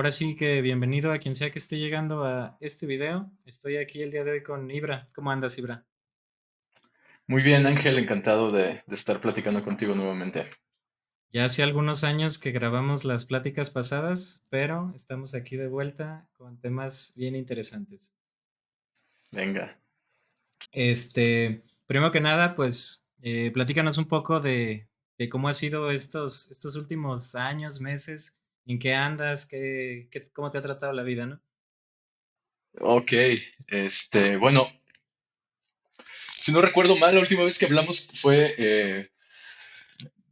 Ahora sí que bienvenido a quien sea que esté llegando a este video. Estoy aquí el día de hoy con Ibra. ¿Cómo andas, Ibra? Muy bien, Ángel, encantado de estar platicando contigo nuevamente. Ya hace algunos años que grabamos las pláticas pasadas, pero estamos aquí de vuelta con temas bien interesantes. Venga. Primero que nada, pues platícanos un poco de cómo ha sido estos últimos años, meses, en qué andas, cómo te ha tratado la vida, ¿no? Ok, bueno, si no recuerdo mal, la última vez que hablamos fue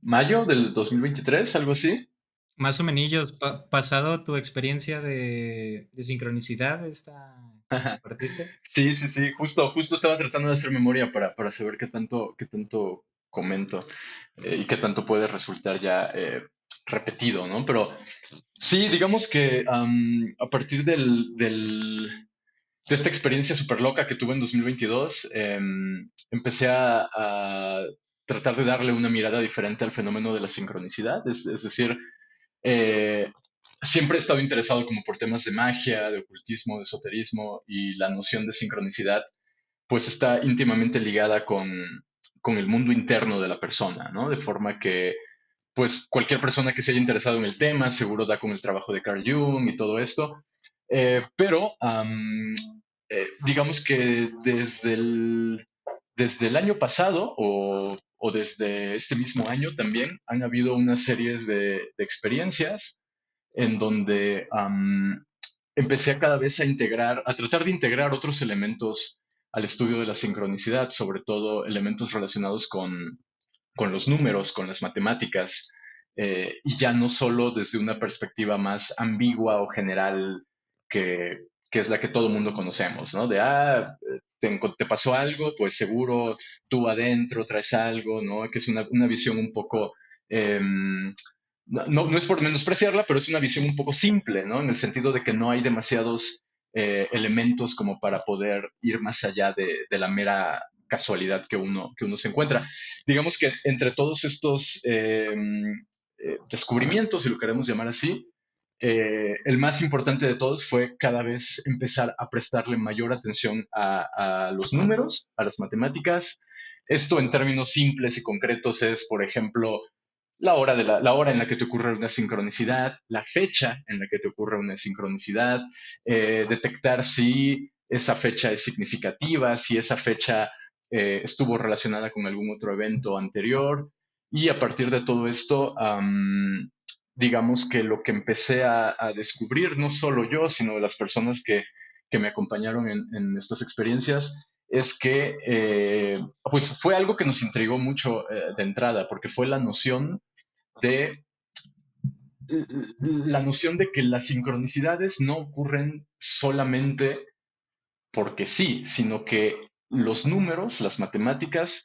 mayo del 2023, algo así. Más o menos, pasado tu experiencia de sincronicidad, que compartiste. Sí, sí, sí, justo estaba tratando de hacer memoria para saber qué tanto comento y qué tanto puede resultar ya repetido, ¿no? Pero sí, digamos que a partir de esta experiencia súper loca que tuve en 2022, empecé a tratar de darle una mirada diferente al fenómeno de la sincronicidad. Es decir, eh, siempre he estado interesado como por temas de magia, de ocultismo, de esoterismo y la noción de sincronicidad pues está íntimamente ligada con el mundo interno de la persona, ¿no? De forma que pues cualquier persona que se haya interesado en el tema seguro da con el trabajo de Carl Jung y todo esto. Pero digamos que desde el año pasado o desde este mismo año también han habido una serie de experiencias en donde empecé a cada vez a tratar de integrar otros elementos al estudio de la sincronicidad, sobre todo elementos relacionados con los números, con las matemáticas, y ya no solo desde una perspectiva más ambigua o general que es la que todo el mundo conocemos, ¿no? Te pasó algo, pues seguro tú adentro traes algo, ¿no? Que es una visión un poco, no es por menospreciarla, pero es una visión un poco simple, ¿no? En el sentido de que no hay demasiados elementos como para poder ir más allá de la mera casualidad que uno se encuentra. Digamos que entre todos estos descubrimientos, si lo queremos llamar así, el más importante de todos fue cada vez empezar a prestarle mayor atención a los números, a las matemáticas. Esto en términos simples y concretos es, por ejemplo, la hora en la que te ocurre una sincronicidad, la fecha en la que te ocurre una sincronicidad, detectar si esa fecha es significativa, si esa fecha estuvo relacionada con algún otro evento anterior. Y a partir de todo esto, digamos que lo que empecé a descubrir, no solo yo, sino de las personas que me acompañaron en estas experiencias, es que pues fue algo que nos intrigó mucho de entrada, porque fue de la noción de que las sincronicidades no ocurren solamente porque sí, sino que los números, las matemáticas,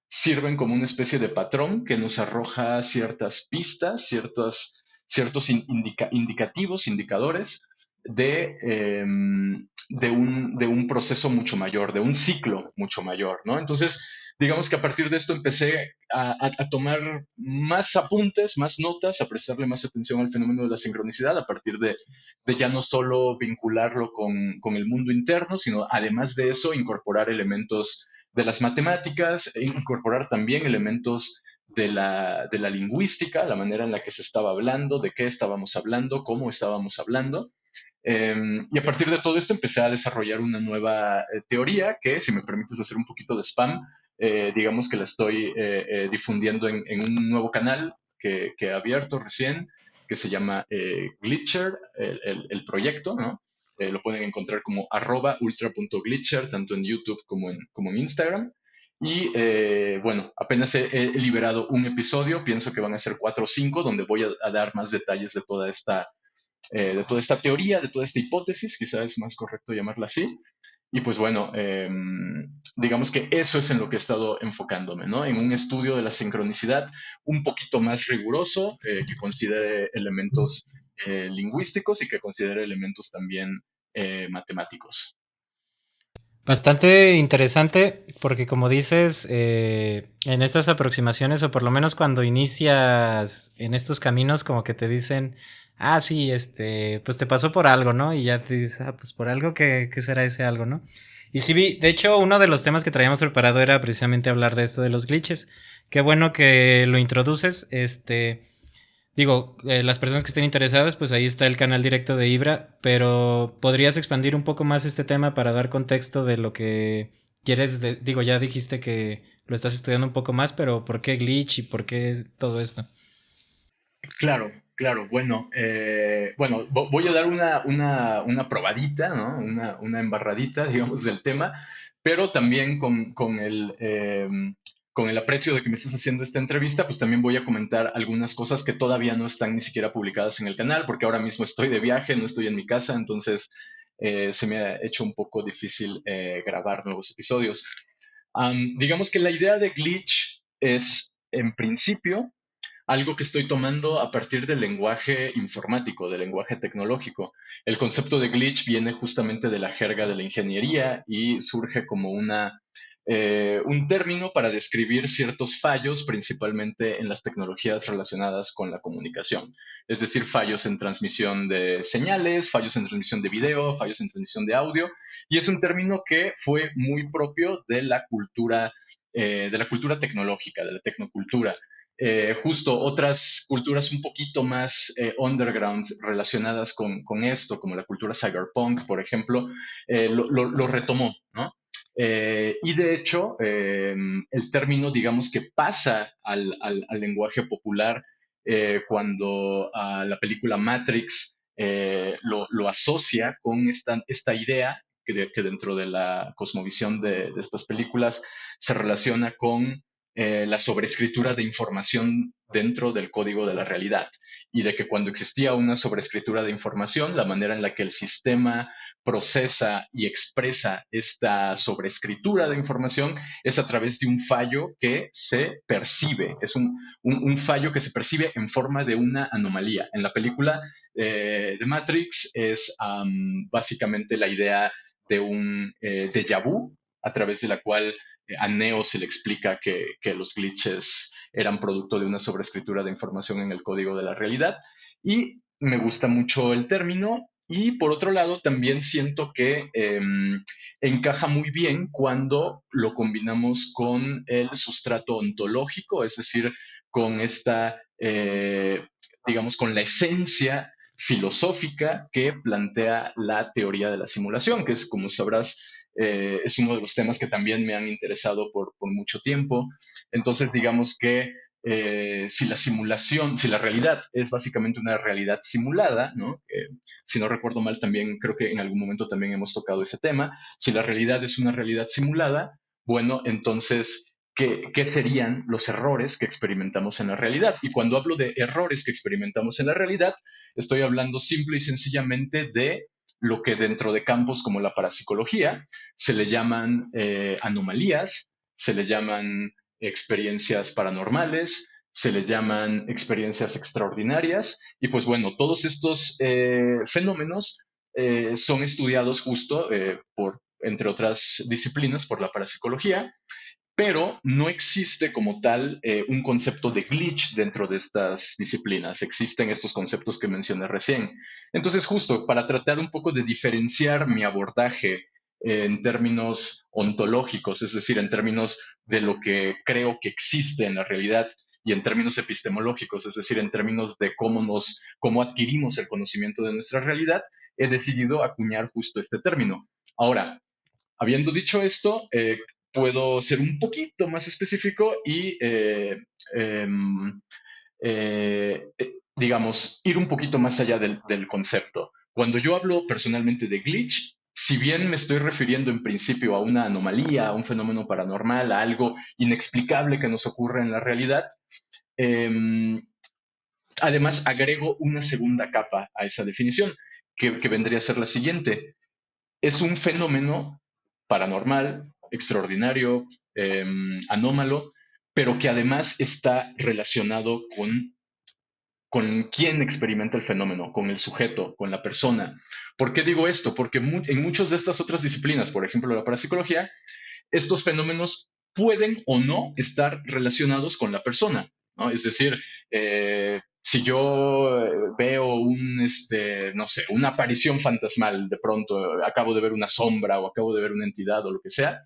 sirven como una especie de patrón que nos arroja ciertas pistas, ciertos indicativos, indicadores de, eh, de un proceso mucho mayor, de un ciclo mucho mayor, ¿no? Entonces, digamos que a partir de esto empecé a tomar más apuntes, más notas, a prestarle más atención al fenómeno de la sincronicidad, a partir de ya no solo vincularlo con el mundo interno, sino además de eso incorporar elementos de las matemáticas, e incorporar también elementos de la lingüística, la manera en la que se estaba hablando, de qué estábamos hablando, cómo estábamos hablando. Y a partir de todo esto empecé a desarrollar una nueva teoría que, si me permites hacer un poquito de spam, digamos que la estoy difundiendo en un nuevo canal que he abierto recién, que se llama Glitcher, el proyecto, ¿no? Lo pueden encontrar como @ultra.glitcher, tanto en YouTube como en Instagram. Y bueno, apenas he liberado un episodio, pienso que van a ser 4 o 5, donde voy a dar más detalles de toda esta teoría, de toda esta hipótesis, quizás es más correcto llamarla así. Y pues bueno, digamos que eso es en lo que he estado enfocándome, ¿no? En un estudio de la sincronicidad un poquito más riguroso, que considere elementos lingüísticos y que considere elementos también matemáticos. Bastante interesante porque como dices, en estas aproximaciones o por lo menos cuando inicias en estos caminos como que te dicen ah, sí, pues te pasó por algo, ¿no? Y ya te dices, ah, pues por algo, ¿qué será ese algo, no? Y sí vi, de hecho, uno de los temas que traíamos preparado era precisamente hablar de esto de los glitches. Qué bueno que lo introduces, digo, las personas que estén interesadas, pues ahí está el canal directo de Ibra, pero ¿podrías expandir un poco más este tema para dar contexto de lo que quieres? Digo, ya dijiste que lo estás estudiando un poco más, pero ¿por qué glitch y por qué todo esto? Claro, claro. Bueno, voy a dar una probadita, ¿no? Una embarradita, digamos, del tema, pero también con el aprecio de que me estás haciendo esta entrevista, pues también voy a comentar algunas cosas que todavía no están ni siquiera publicadas en el canal, porque ahora mismo estoy de viaje, no estoy en mi casa, entonces se me ha hecho un poco difícil grabar nuevos episodios. Digamos que la idea de glitch es, en principio, algo que estoy tomando a partir del lenguaje informático, del lenguaje tecnológico. El concepto de glitch viene justamente de la jerga de la ingeniería y surge como un término para describir ciertos fallos, principalmente en las tecnologías relacionadas con la comunicación. Es decir, fallos en transmisión de señales, fallos en transmisión de video, fallos en transmisión de audio. Y es un término que fue muy propio de la cultura tecnológica, de la tecnocultura. Justo otras culturas un poquito más underground relacionadas con esto, como la cultura cyberpunk, por ejemplo, lo retomó, ¿no? Y de hecho, el término, digamos que pasa al lenguaje popular cuando la película Matrix lo asocia con esta idea que dentro de la cosmovisión de estas películas se relaciona con la sobreescritura de información dentro del código de la realidad y de que cuando existía una sobreescritura de información, la manera en la que el sistema procesa y expresa esta sobreescritura de información es a través de un fallo que se percibe, es un fallo que se percibe en forma de una anomalía. En la película de Matrix es básicamente la idea de un déjà vu a través de la cual a Neo se le explica que los glitches eran producto de una sobreescritura de información en el código de la realidad. Y me gusta mucho el término. Y por otro lado, también siento que encaja muy bien cuando lo combinamos con el sustrato ontológico, es decir, con digamos, con la esencia filosófica que plantea la teoría de la simulación, que es, como sabrás, es uno de los temas que también me han interesado por mucho tiempo. Entonces, digamos que si la simulación, si la realidad es básicamente una realidad simulada, ¿no? Si no recuerdo mal, también creo que en algún momento también hemos tocado ese tema. Si la realidad es una realidad simulada, bueno, entonces, ¿qué serían los errores que experimentamos en la realidad? Y cuando hablo de errores que experimentamos en la realidad, estoy hablando simple y sencillamente de lo que dentro de campos como la parapsicología se le llaman anomalías, se le llaman experiencias paranormales, se le llaman experiencias extraordinarias y pues bueno, todos estos fenómenos son estudiados justo entre otras disciplinas, por la parapsicología, pero no existe como tal un concepto de glitch dentro de estas disciplinas. Existen estos conceptos que mencioné recién. Entonces, justo para tratar un poco de diferenciar mi abordaje en términos ontológicos, es decir, en términos de lo que creo que existe en la realidad y en términos epistemológicos, es decir, en términos de cómo adquirimos el conocimiento de nuestra realidad, he decidido acuñar justo este término. Ahora, habiendo dicho esto, puedo ser un poquito más específico y, em, digamos, ir un poquito más allá del concepto. Cuando yo hablo personalmente de glitch, si bien me estoy refiriendo en principio a una anomalía, a un fenómeno paranormal, a algo inexplicable que nos ocurre en la realidad, em, además agrego una segunda capa a esa definición, que vendría a ser la siguiente. Es un fenómeno paranormal, extraordinario, anómalo, pero que además está relacionado con quién experimenta el fenómeno, con el sujeto, con la persona. ¿Por qué digo esto? Porque en muchas de estas otras disciplinas, por ejemplo la parapsicología, estos fenómenos pueden o no estar relacionados con la persona, ¿no? Es decir, Si yo veo no sé, una aparición fantasmal, de pronto acabo de ver una sombra o acabo de ver una entidad o lo que sea,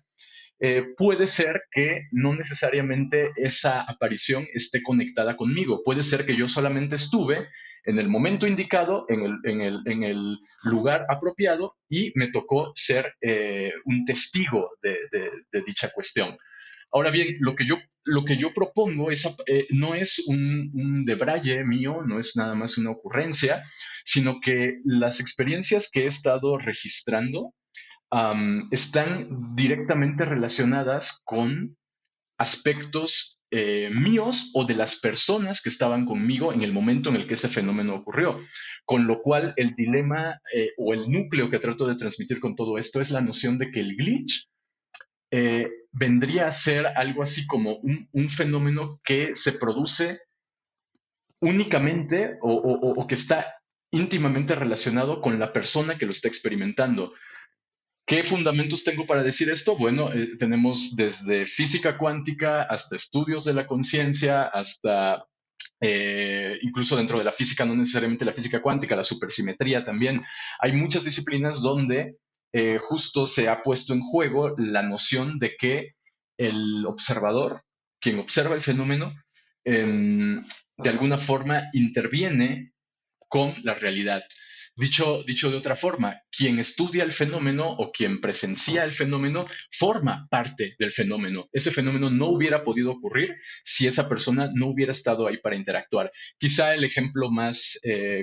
puede ser que no necesariamente esa aparición esté conectada conmigo. Puede ser que yo solamente estuve en el momento indicado, en el lugar apropiado y me tocó ser un testigo de dicha cuestión. Ahora bien, lo que yo propongo no es un debraye mío, no es nada más una ocurrencia, sino que las experiencias que he estado registrando están directamente relacionadas con aspectos míos o de las personas que estaban conmigo en el momento en el que ese fenómeno ocurrió. Con lo cual, el dilema o el núcleo que trato de transmitir con todo esto es la noción de que el glitch vendría a ser algo así como un fenómeno que se produce únicamente o que está íntimamente relacionado con la persona que lo está experimentando. ¿Qué fundamentos tengo para decir esto? Bueno, tenemos desde física cuántica hasta estudios de la conciencia, hasta incluso dentro de la física, no necesariamente la física cuántica, la supersimetría también. Hay muchas disciplinas donde justo se ha puesto en juego la noción de que el observador, quien observa el fenómeno, de alguna forma interviene con la realidad. Dicho de otra forma, quien estudia el fenómeno o quien presencia el fenómeno forma parte del fenómeno. Ese fenómeno no hubiera podido ocurrir si esa persona no hubiera estado ahí para interactuar. Quizá el ejemplo más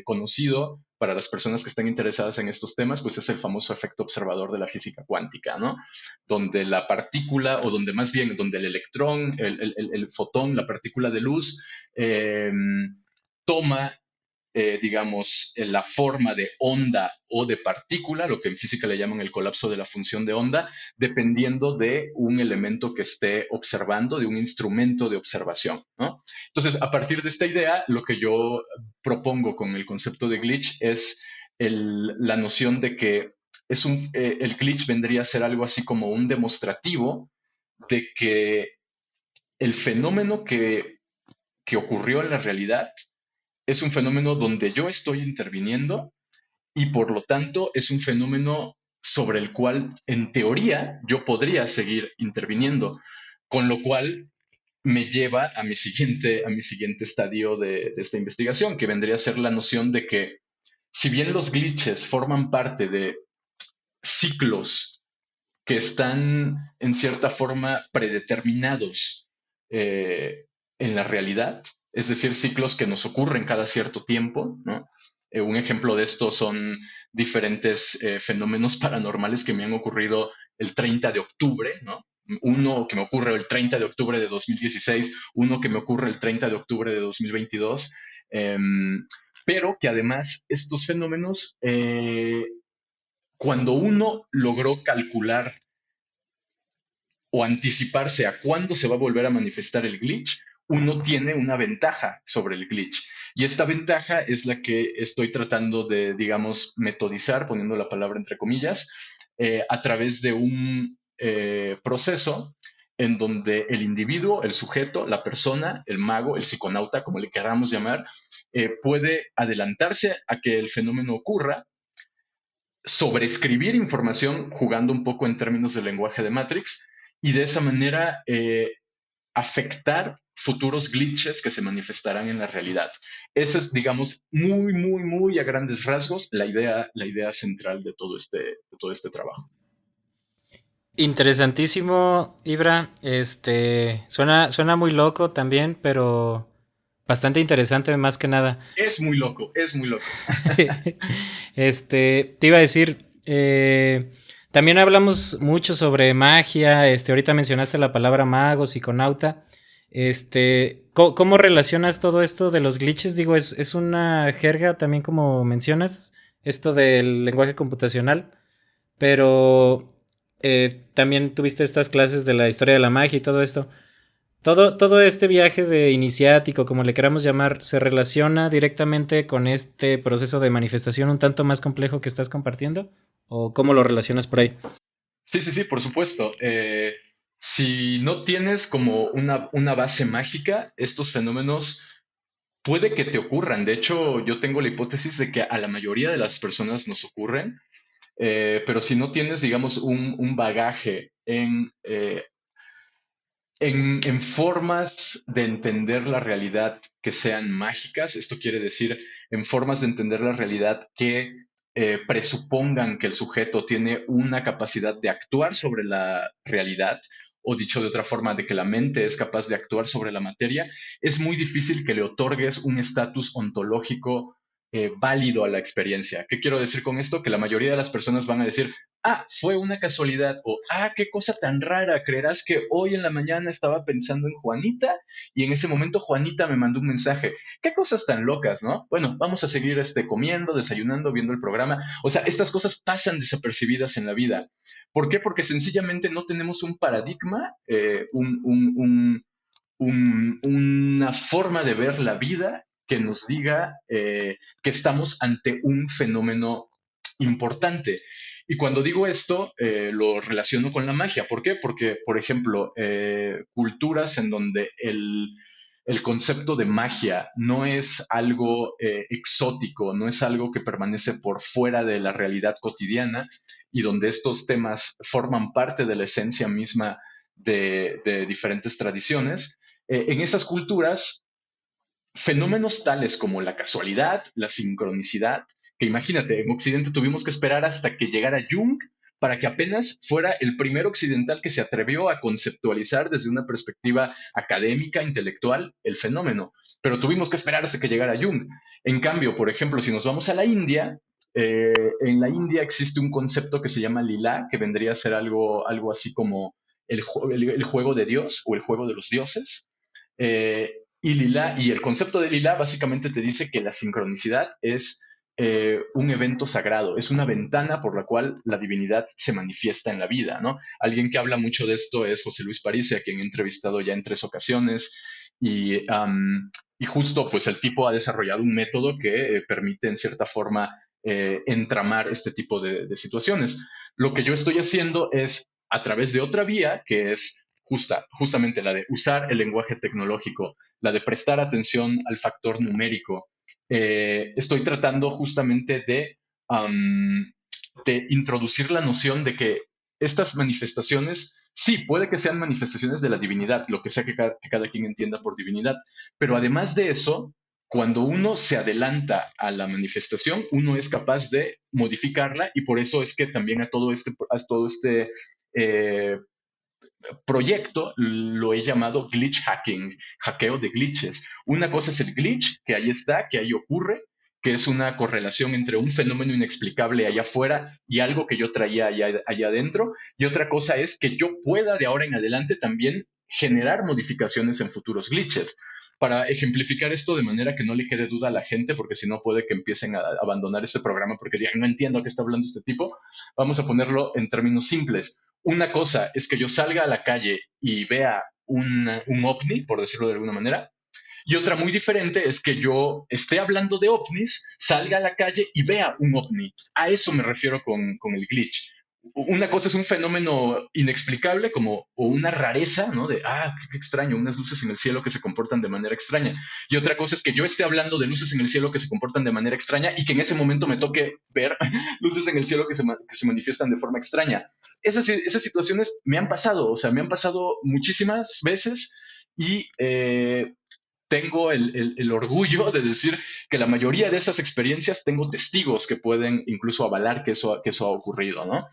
conocido para las personas que están interesadas en estos temas, pues es el famoso efecto observador de la física cuántica, ¿no? Donde la partícula, o donde más bien, donde el electrón, el fotón, la partícula de luz, eh, toma digamos, la forma de onda o de partícula, lo que en física le llaman el colapso de la función de onda, dependiendo de un elemento que esté observando, de un instrumento de observación, ¿no? Entonces, a partir de esta idea, lo que yo propongo con el concepto de glitch es la noción de que el glitch vendría a ser algo así como un demostrativo de que el fenómeno que ocurrió en la realidad es un fenómeno donde yo estoy interviniendo y por lo tanto es un fenómeno sobre el cual en teoría yo podría seguir interviniendo, con lo cual me lleva a mi siguiente estadio de esta investigación, que vendría a ser la noción de que si bien los glitches forman parte de ciclos que están en cierta forma predeterminados eh, en la realidad, es decir, ciclos que nos ocurren cada cierto tiempo, ¿no? Un ejemplo de esto son diferentes fenómenos paranormales que me han ocurrido el 30 de octubre, ¿no? Uno que me ocurre el 30 de octubre de 2016, uno que me ocurre el 30 de octubre de 2022, eh, pero que además estos fenómenos, cuando uno logró calcular o anticiparse a cuándo se va a volver a manifestar el glitch, uno tiene una ventaja sobre el glitch. Y esta ventaja es la que estoy tratando de, digamos, metodizar, poniendo la palabra entre comillas, a través de un proceso en donde el individuo, el sujeto, la persona, el mago, el psiconauta, como le queramos llamar, puede adelantarse a que el fenómeno ocurra, sobreescribir información jugando un poco en términos del lenguaje de Matrix y de esa manera afectar futuros glitches que se manifestarán en la realidad. Esa es, digamos, muy, muy, muy a grandes rasgos la idea central de todo este trabajo. Interesantísimo, Ibra. Suena muy loco también, pero bastante interesante más que nada. Es muy loco, es muy loco. Te iba a decir, también hablamos mucho sobre magia. Ahorita mencionaste la palabra mago, psiconauta. ¿Cómo relacionas todo esto de los glitches? Digo, es una jerga también como mencionas, esto del lenguaje computacional, pero también tuviste estas clases de la historia de la magia y todo esto. Todo este viaje de iniciático, como le queramos llamar, se relaciona directamente con este proceso de manifestación un tanto más complejo que estás compartiendo, ¿o cómo lo relacionas por ahí? Sí, sí, sí, por supuesto. Si no tienes como una base mágica, estos fenómenos puede que te ocurran. De hecho, yo tengo la hipótesis de que a la mayoría de las personas nos ocurren, pero si no tienes, digamos, un bagaje en formas de entender la realidad que sean mágicas, esto quiere decir en formas de entender la realidad que presupongan que el sujeto tiene una capacidad de actuar sobre la realidad, o dicho de otra forma, de que la mente es capaz de actuar sobre la materia, es muy difícil que le otorgues un estatus ontológico válido a la experiencia. ¿Qué quiero decir con esto? Que la mayoría de las personas van a decir, ah, fue una casualidad, o ah, qué cosa tan rara, creerás que hoy en la mañana estaba pensando en Juanita y en ese momento Juanita me mandó un mensaje. Qué cosas tan locas, ¿no? Bueno, vamos a seguir comiendo, desayunando, viendo el programa. O sea, estas cosas pasan desapercibidas en la vida. ¿Por qué? Porque sencillamente no tenemos un paradigma, una forma de ver la vida que nos diga que estamos ante un fenómeno importante. Y cuando digo esto, lo relaciono con la magia. ¿Por qué? Porque, por ejemplo, culturas en donde el concepto de magia no es algo exótico, no es algo que permanece por fuera de la realidad cotidiana y donde estos temas forman parte de la esencia misma de diferentes tradiciones, en esas culturas fenómenos tales como la casualidad, la sincronicidad, que imagínate, en Occidente tuvimos que esperar hasta que llegara Jung para que apenas fuera el primer occidental que se atrevió a conceptualizar desde una perspectiva académica, intelectual, el fenómeno. Pero tuvimos que esperar hasta que llegara Jung. En cambio, por ejemplo, si nos vamos a la India, eh, en la India existe un concepto que se llama lila, que vendría a ser algo así como el juego de Dios o el juego de los dioses. Y lila, y el concepto de lila básicamente te dice que la sincronicidad es un evento sagrado, es una ventana por la cual la divinidad se manifiesta en la vida, ¿no? Alguien que habla mucho de esto es José Luis París, a quien he entrevistado ya en 3 ocasiones, y justo pues el tipo ha desarrollado un método que permite en cierta forma entramar este tipo de situaciones. Lo que yo estoy haciendo es a través de otra vía, que es justamente la de usar el lenguaje tecnológico, la de prestar atención al factor numérico. Estoy tratando justamente de introducir la noción de que estas manifestaciones, sí, puede que sean manifestaciones de la divinidad, lo que sea que cada quien entienda por divinidad, pero además de eso, cuando uno se adelanta a la manifestación, uno es capaz de modificarla y por eso es que también a todo este proyecto lo he llamado glitch hacking, hackeo de glitches. Una cosa es el glitch, que ahí está, que ahí ocurre, que es una correlación entre un fenómeno inexplicable allá afuera y algo que yo traía allá adentro. Y otra cosa es que yo pueda de ahora en adelante también generar modificaciones en futuros glitches. Para ejemplificar esto de manera que no le quede duda a la gente, porque si no puede que empiecen a abandonar este programa porque digan, no entiendo a qué está hablando este tipo, vamos a ponerlo en términos simples. Una cosa es que yo salga a la calle y vea un ovni, por decirlo de alguna manera, y otra muy diferente es que yo esté hablando de ovnis, salga a la calle y vea un ovni. A eso me refiero con el glitch. Una cosa es un fenómeno inexplicable como o una rareza, ¿no? De, qué extraño, unas luces en el cielo que se comportan de manera extraña. Y otra cosa es que yo esté hablando de luces en el cielo que se comportan de manera extraña y que en ese momento me toque ver luces en el cielo que se manifiestan de forma extraña. Esas situaciones me han pasado, o sea, me han pasado muchísimas veces y tengo el orgullo de decir que la mayoría de esas experiencias tengo testigos que pueden incluso avalar que eso ha ocurrido, ¿no?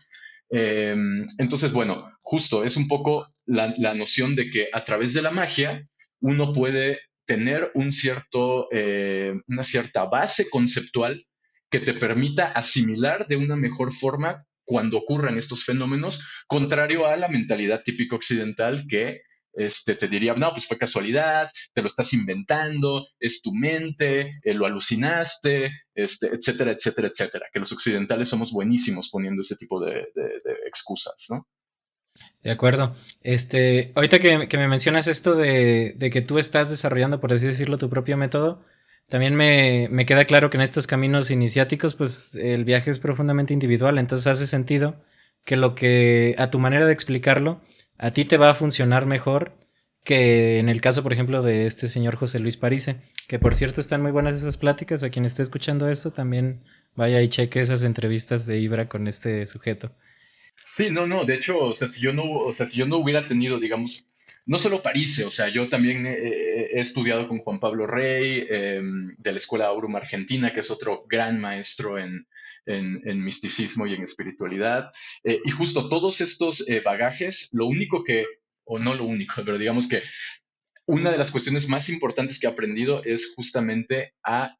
Eh, entonces, bueno, justo es un poco la noción de que a través de la magia uno puede tener una cierta base conceptual que te permita asimilar de una mejor forma cuando ocurran estos fenómenos, contrario a la mentalidad típica occidental que te diría, no, pues fue casualidad, te lo estás inventando, es tu mente, lo alucinaste, etcétera, etcétera, etcétera. Que los occidentales somos buenísimos poniendo ese tipo de excusas, ¿no? De acuerdo. Ahorita que me mencionas esto de que tú estás desarrollando, por así decirlo, tu propio método, también me queda claro que en estos caminos iniciáticos, pues el viaje es profundamente individual, entonces hace sentido que lo que, a tu manera de explicarlo, a ti te va a funcionar mejor que en el caso, por ejemplo, de este señor José Luis Parise, que por cierto están muy buenas esas pláticas. A quien esté escuchando esto, también vaya y cheque esas entrevistas de Ibra con este sujeto. Sí, no, no, de hecho, o sea, si yo no hubiera tenido, digamos, no solo París, o sea, yo también he estudiado con Juan Pablo Rey, de la Escuela Aurum Argentina, que es otro gran maestro en misticismo y en espiritualidad, y justo todos estos bagajes, lo único que, o no lo único, pero digamos que una de las cuestiones más importantes que he aprendido es justamente a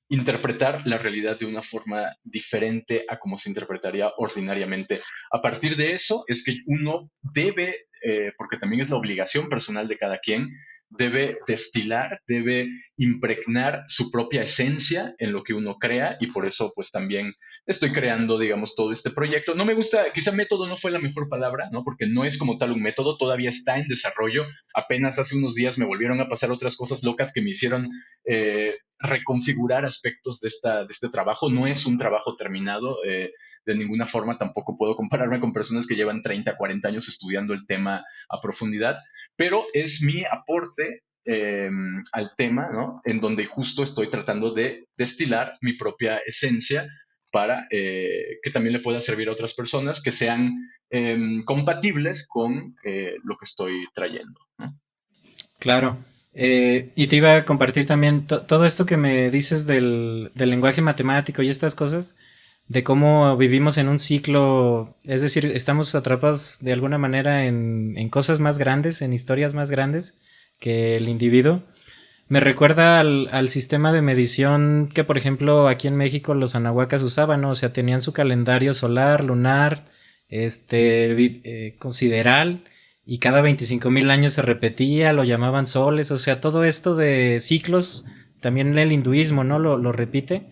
interpretar la realidad de una forma diferente a como se interpretaría ordinariamente. A partir de eso es que uno debe, porque también es la obligación personal de cada quien, debe destilar, debe impregnar su propia esencia en lo que uno crea y por eso pues también estoy creando, digamos, todo este proyecto. No me gusta, quizá método no fue la mejor palabra, ¿no? Porque no es como tal un método, todavía está en desarrollo. Apenas hace unos días me volvieron a pasar otras cosas locas que me hicieron reconfigurar aspectos de este trabajo. No es un trabajo terminado. De ninguna forma tampoco puedo compararme con personas que llevan 30, 40 años estudiando el tema a profundidad, pero es mi aporte al tema, ¿no? En donde justo estoy tratando de destilar mi propia esencia para que también le pueda servir a otras personas que sean compatibles con lo que estoy trayendo, ¿no? Claro. Y te iba a compartir también todo esto que me dices del lenguaje matemático y estas cosas, de cómo vivimos en un ciclo, es decir, estamos atrapados de alguna manera en cosas más grandes, en historias más grandes que el individuo. Me recuerda al sistema de medición que, por ejemplo, aquí en México los anahuacas usaban, ¿no? O sea, tenían su calendario solar, lunar, sideral, y cada 25.000 años se repetía, lo llamaban soles, o sea, todo esto de ciclos, también el hinduismo, ¿no? Lo repite.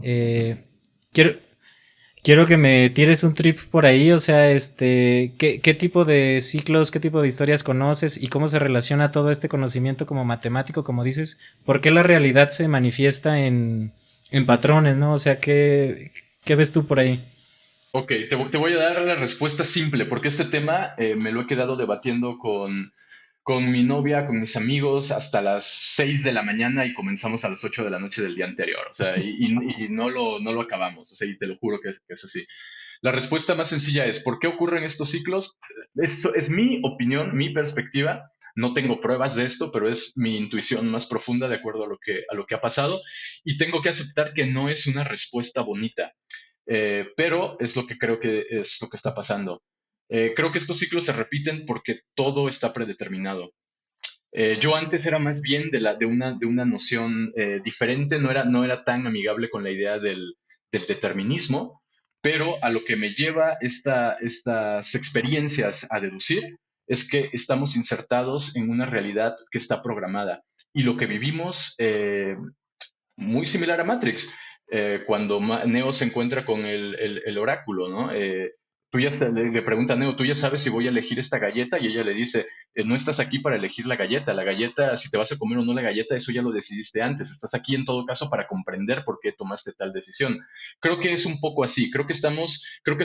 Eh, quiero, Quiero que me tires un trip por ahí, o sea, ¿qué tipo de ciclos, qué tipo de historias conoces y cómo se relaciona todo este conocimiento como matemático, como dices? ¿Por qué la realidad se manifiesta en patrones, no? O sea, ¿qué ves tú por ahí? Ok, te voy a dar la respuesta simple, porque este tema me lo he quedado debatiendo con mi novia, con mis amigos, hasta las 6 de la mañana y comenzamos a las 8 de la noche del día anterior. O sea, y no lo acabamos. O sea, y te lo juro que es así. La respuesta más sencilla es, ¿por qué ocurren estos ciclos? Esto es mi opinión, mi perspectiva. No tengo pruebas de esto, pero es mi intuición más profunda de acuerdo a lo que ha pasado. Y tengo que aceptar que no es una respuesta bonita, pero es lo que creo que es lo que está pasando. Creo que estos ciclos se repiten porque todo está predeterminado. Yo antes era más bien de una noción diferente, no era tan amigable con la idea del determinismo, pero a lo que me lleva estas experiencias a deducir es que estamos insertados en una realidad que está programada y lo que vivimos muy similar a Matrix, cuando Neo se encuentra con el oráculo, ¿no? Le pregunta a Neo, ¿tú ya sabes si voy a elegir esta galleta? Y ella le dice, no estás aquí para elegir la galleta, si te vas a comer o no la galleta, eso ya lo decidiste antes, estás aquí en todo caso para comprender por qué tomaste tal decisión. Creo que es un poco así, creo que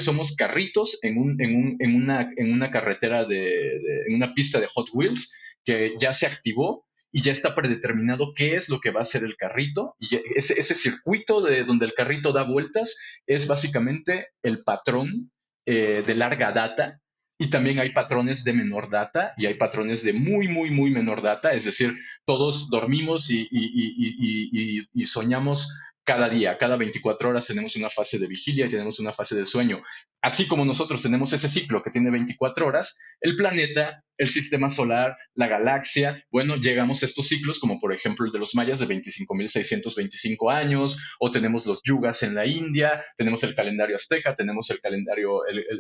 somos carritos en una carretera en una pista de Hot Wheels que ya se activó y ya está predeterminado qué es lo que va a hacer el carrito. Y ese circuito de donde el carrito da vueltas es básicamente el patrón de larga data. Y también hay patrones de menor data y hay patrones de muy menor data. Es decir, todos dormimos y soñamos cada día. Cada 24 horas tenemos una fase de vigilia y tenemos una fase de sueño. Así como nosotros tenemos ese ciclo que tiene 24 horas, el planeta, el sistema solar, la galaxia, bueno, llegamos a estos ciclos como por ejemplo el de los mayas de 25.625 años, o tenemos los yugas en la India, tenemos el calendario azteca, tenemos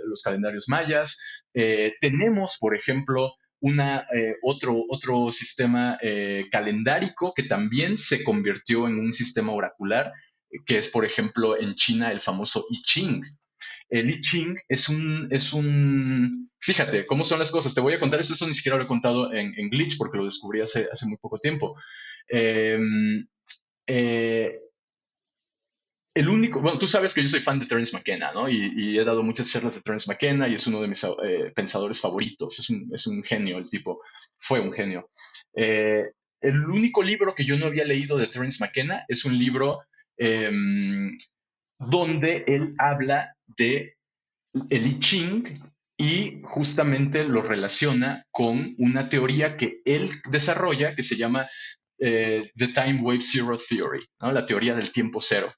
los calendarios mayas, tenemos por ejemplo otro sistema calendárico que también se convirtió en un sistema oracular, que es por ejemplo en China el famoso I Ching. El I Ching fíjate, ¿cómo son las cosas? Te voy a contar esto, eso ni siquiera lo he contado en Glitch porque lo descubrí hace muy poco tiempo. Eh, eh, el único, bueno, tú sabes que yo soy fan de Terence McKenna, ¿no? Y he dado muchas charlas de Terence McKenna y es uno de mis pensadores favoritos. Es un genio el tipo, fue un genio. Eh, el único libro que yo no había leído de Terence McKenna es un libro eh, donde él habla de el I Ching y justamente lo relaciona con una teoría que él desarrolla que se llama The Time Wave Zero Theory, ¿no? La teoría del tiempo cero.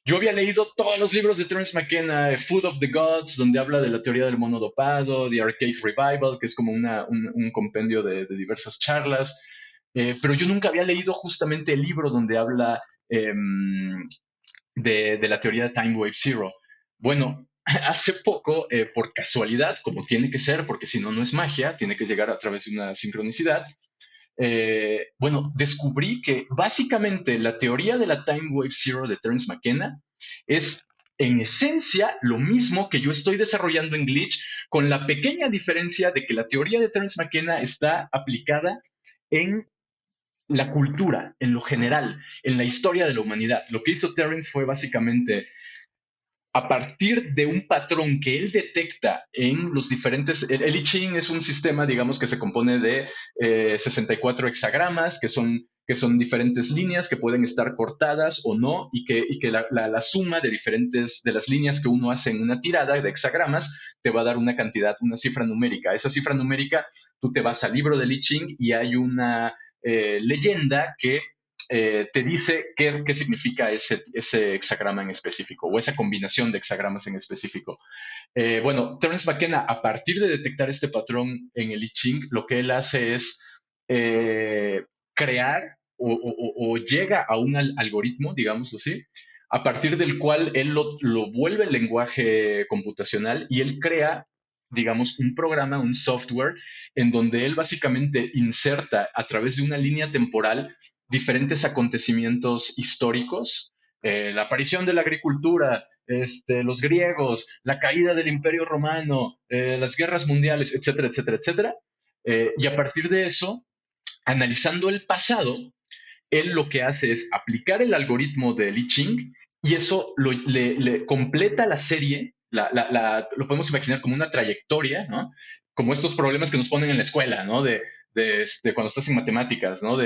Yo había leído todos los libros de Terence McKenna, Food of the Gods, donde habla de la teoría del mono dopado, The Archaic Revival, que es como un compendio de diversas charlas, pero yo nunca había leído justamente el libro donde habla eh, de la teoría de Time Wave Zero. Bueno, hace poco, por casualidad, como tiene que ser, porque si no, no es magia, tiene que llegar a través de una sincronicidad, bueno, descubrí que básicamente la teoría de la Time Wave Zero de Terence McKenna es en esencia lo mismo que yo estoy desarrollando en Glitch, con la pequeña diferencia de que la teoría de Terence McKenna está aplicada en la cultura, en lo general, en la historia de la humanidad. Lo que hizo Terence fue básicamente a partir de un patrón que él detecta en los diferentes. El I Ching es un sistema, digamos, que se compone de 64 hexagramas, que son diferentes líneas que pueden estar cortadas o no, y que la suma de las líneas que uno hace en una tirada de hexagramas te va a dar una cantidad, una cifra numérica. Esa cifra numérica, tú te vas al libro del I Ching y hay una leyenda que te dice qué significa ese hexagrama en específico o esa combinación de hexagramas en específico. Bueno, Terence McKenna, a partir de detectar este patrón en el I Ching, lo que él hace es crear o llega a un algoritmo, digamos así, a partir del cual él lo vuelve el lenguaje computacional y él crea, digamos, un programa, un software, en donde él básicamente inserta a través de una línea temporal diferentes acontecimientos históricos, la aparición de la agricultura, los griegos, la caída del Imperio Romano, las guerras mundiales, etcétera, etcétera, etcétera. Y a partir de eso, analizando el pasado, él lo que hace es aplicar el algoritmo de Li Ching y eso le completa la serie, lo podemos imaginar como una trayectoria, ¿no? Como estos problemas que nos ponen en la escuela, ¿no? De cuando estás en matemáticas, ¿no?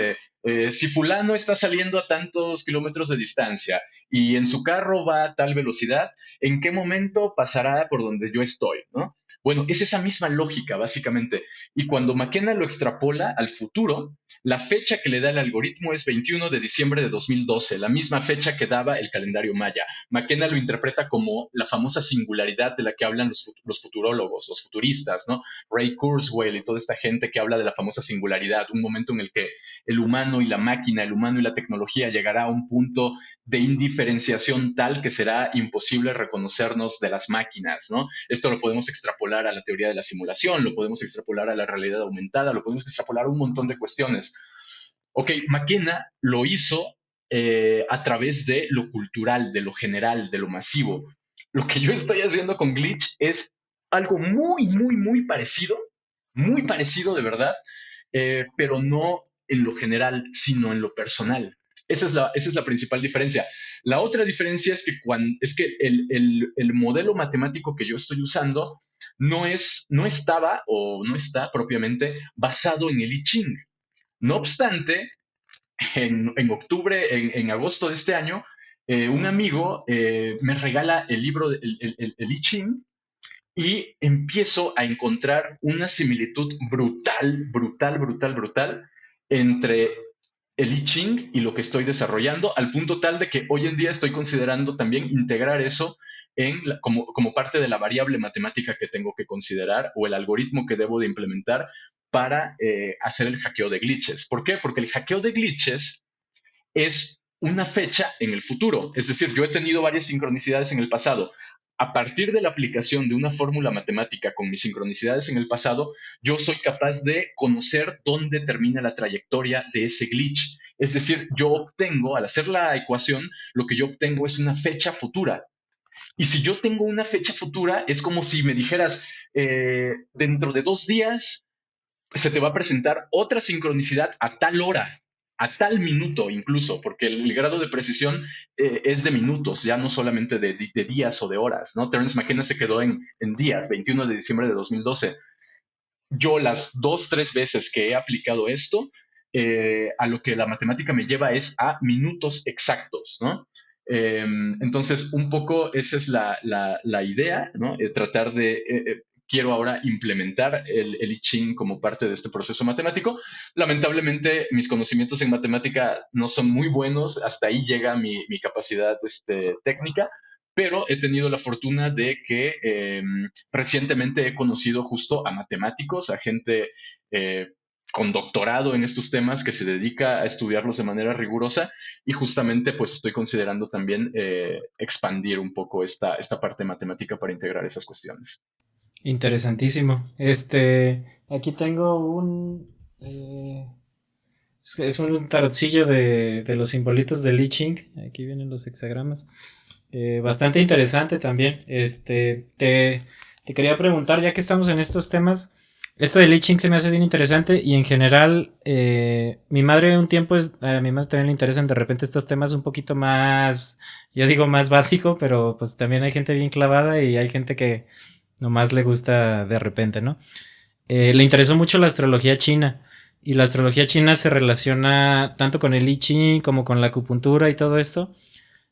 Si fulano está saliendo a tantos kilómetros de distancia y en su carro va a tal velocidad, ¿en qué momento pasará por donde yo estoy, ¿no? Bueno, es esa misma lógica, básicamente. Y cuando McKenna lo extrapola al futuro, la fecha que le da el algoritmo es 21 de diciembre de 2012, la misma fecha que daba el calendario maya. McKenna lo interpreta como la famosa singularidad de la que hablan los futurólogos, los futuristas, ¿no? Ray Kurzweil y toda esta gente que habla de la famosa singularidad, un momento en el que el humano y la máquina, el humano y la tecnología llegará a un punto de indiferenciación tal que será imposible reconocernos de las máquinas, ¿no? Esto lo podemos extrapolar a la teoría de la simulación, lo podemos extrapolar a la realidad aumentada, lo podemos extrapolar a un montón de cuestiones. Ok, McKenna lo hizo a través de lo cultural, de lo general, de lo masivo. Lo que yo estoy haciendo con Glitch es algo muy, muy, muy parecido de verdad, pero no en lo general, sino en lo personal. Esa es la principal diferencia. La otra diferencia es que el modelo matemático que yo estoy usando no estaba o no está propiamente basado en el I Ching. No obstante, en octubre, en agosto de este año, un amigo me regala el libro, el I Ching, y empiezo a encontrar una similitud brutal, brutal, brutal, brutal entre el I Ching y lo que estoy desarrollando, al punto tal de que hoy en día estoy considerando también integrar eso como parte de la variable matemática que tengo que considerar o el algoritmo que debo de implementar para hacer el hackeo de glitches. ¿Por qué? Porque el hackeo de glitches es una fecha en el futuro. Es decir, yo he tenido varias sincronicidades en el pasado. A partir de la aplicación de una fórmula matemática con mis sincronicidades en el pasado, yo soy capaz de conocer dónde termina la trayectoria de ese glitch. Es decir, yo obtengo, al hacer la ecuación, lo que yo obtengo es una fecha futura. Y si yo tengo una fecha futura, es como si me dijeras, dentro de 2 días se te va a presentar otra sincronicidad a tal hora. a tal minuto incluso, porque el grado de precisión es de minutos, ya no solamente de días o de horas, ¿no? Terence McKenna se quedó en días, 21 de diciembre de 2012. Yo las dos, tres veces que he aplicado esto, a lo que la matemática me lleva es a minutos exactos, ¿no? Entonces, un poco esa es la idea, ¿no? Tratar de, quiero ahora implementar el I Ching como parte de este proceso matemático. Lamentablemente, mis conocimientos en matemática no son muy buenos, hasta ahí llega mi capacidad técnica, pero he tenido la fortuna de que recientemente he conocido justo a matemáticos, a gente con doctorado en estos temas que se dedica a estudiarlos de manera rigurosa y justamente pues estoy considerando también expandir un poco esta parte matemática para integrar esas cuestiones. Interesantísimo. Aquí tengo es un tarotcillo de los simbolitos de I Ching. Aquí vienen los hexagramas. Bastante interesante también. Te quería preguntar, ya que estamos en estos temas, esto del I Ching se me hace bien interesante y en general, mi madre un tiempo, a mi madre también le interesan de repente estos temas un poquito más, yo digo más básico, pero pues también hay gente bien clavada y hay gente que nomás le gusta de repente, ¿no? Le interesó mucho la astrología china y la astrología china se relaciona tanto con el I Ching como con la acupuntura y todo esto.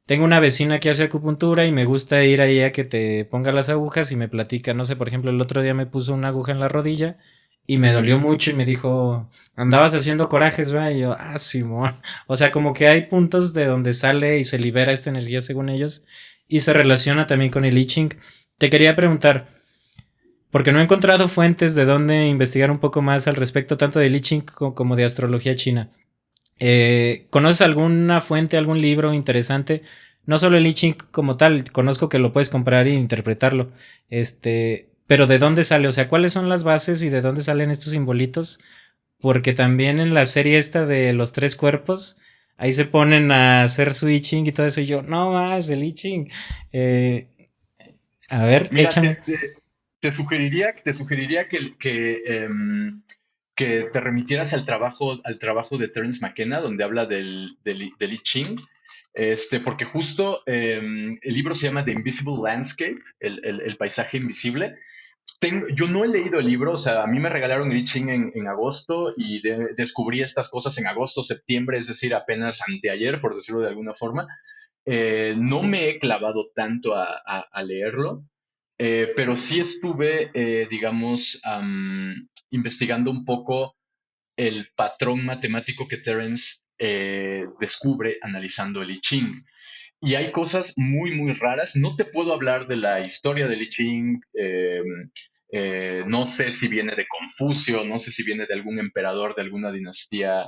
Tengo una vecina que hace acupuntura y me gusta ir ahí a que te ponga las agujas y me platica, no sé, por ejemplo, el otro día me puso una aguja en la rodilla y me dolió mucho y me dijo, andabas haciendo corajes, ¿verdad? Y yo, Simón. O sea, como que hay puntos de donde sale y se libera esta energía según ellos y se relaciona también con el I Ching. Te quería preguntar, porque no he encontrado fuentes de donde investigar un poco más al respecto, tanto de I Ching como de astrología china. ¿Conoces alguna fuente, algún libro interesante? No solo el I Ching como tal, conozco que lo puedes comprar e interpretarlo. Pero ¿de dónde sale? O sea, ¿cuáles son las bases y de dónde salen estos simbolitos? Porque también en la serie esta de los tres cuerpos, ahí se ponen a hacer su I Ching y todo eso. Y yo, no más, el I Ching. Eh, a ver, Mira, échame. te sugeriría que te remitieras al trabajo de Terence McKenna, donde habla del I Ching, porque justo el libro se llama The Invisible Landscape, el paisaje invisible. Yo no he leído el libro, o sea, a mí me regalaron el I Ching en agosto y descubrí estas cosas en agosto, septiembre, es decir, apenas anteayer, por decirlo de alguna forma. No me he clavado tanto a leerlo, pero sí estuve, digamos, investigando un poco el patrón matemático que Terence descubre analizando el I Ching. Y hay cosas muy, muy raras. No te puedo hablar de la historia del I Ching. No sé si viene de Confucio, no sé si viene de algún emperador de alguna dinastía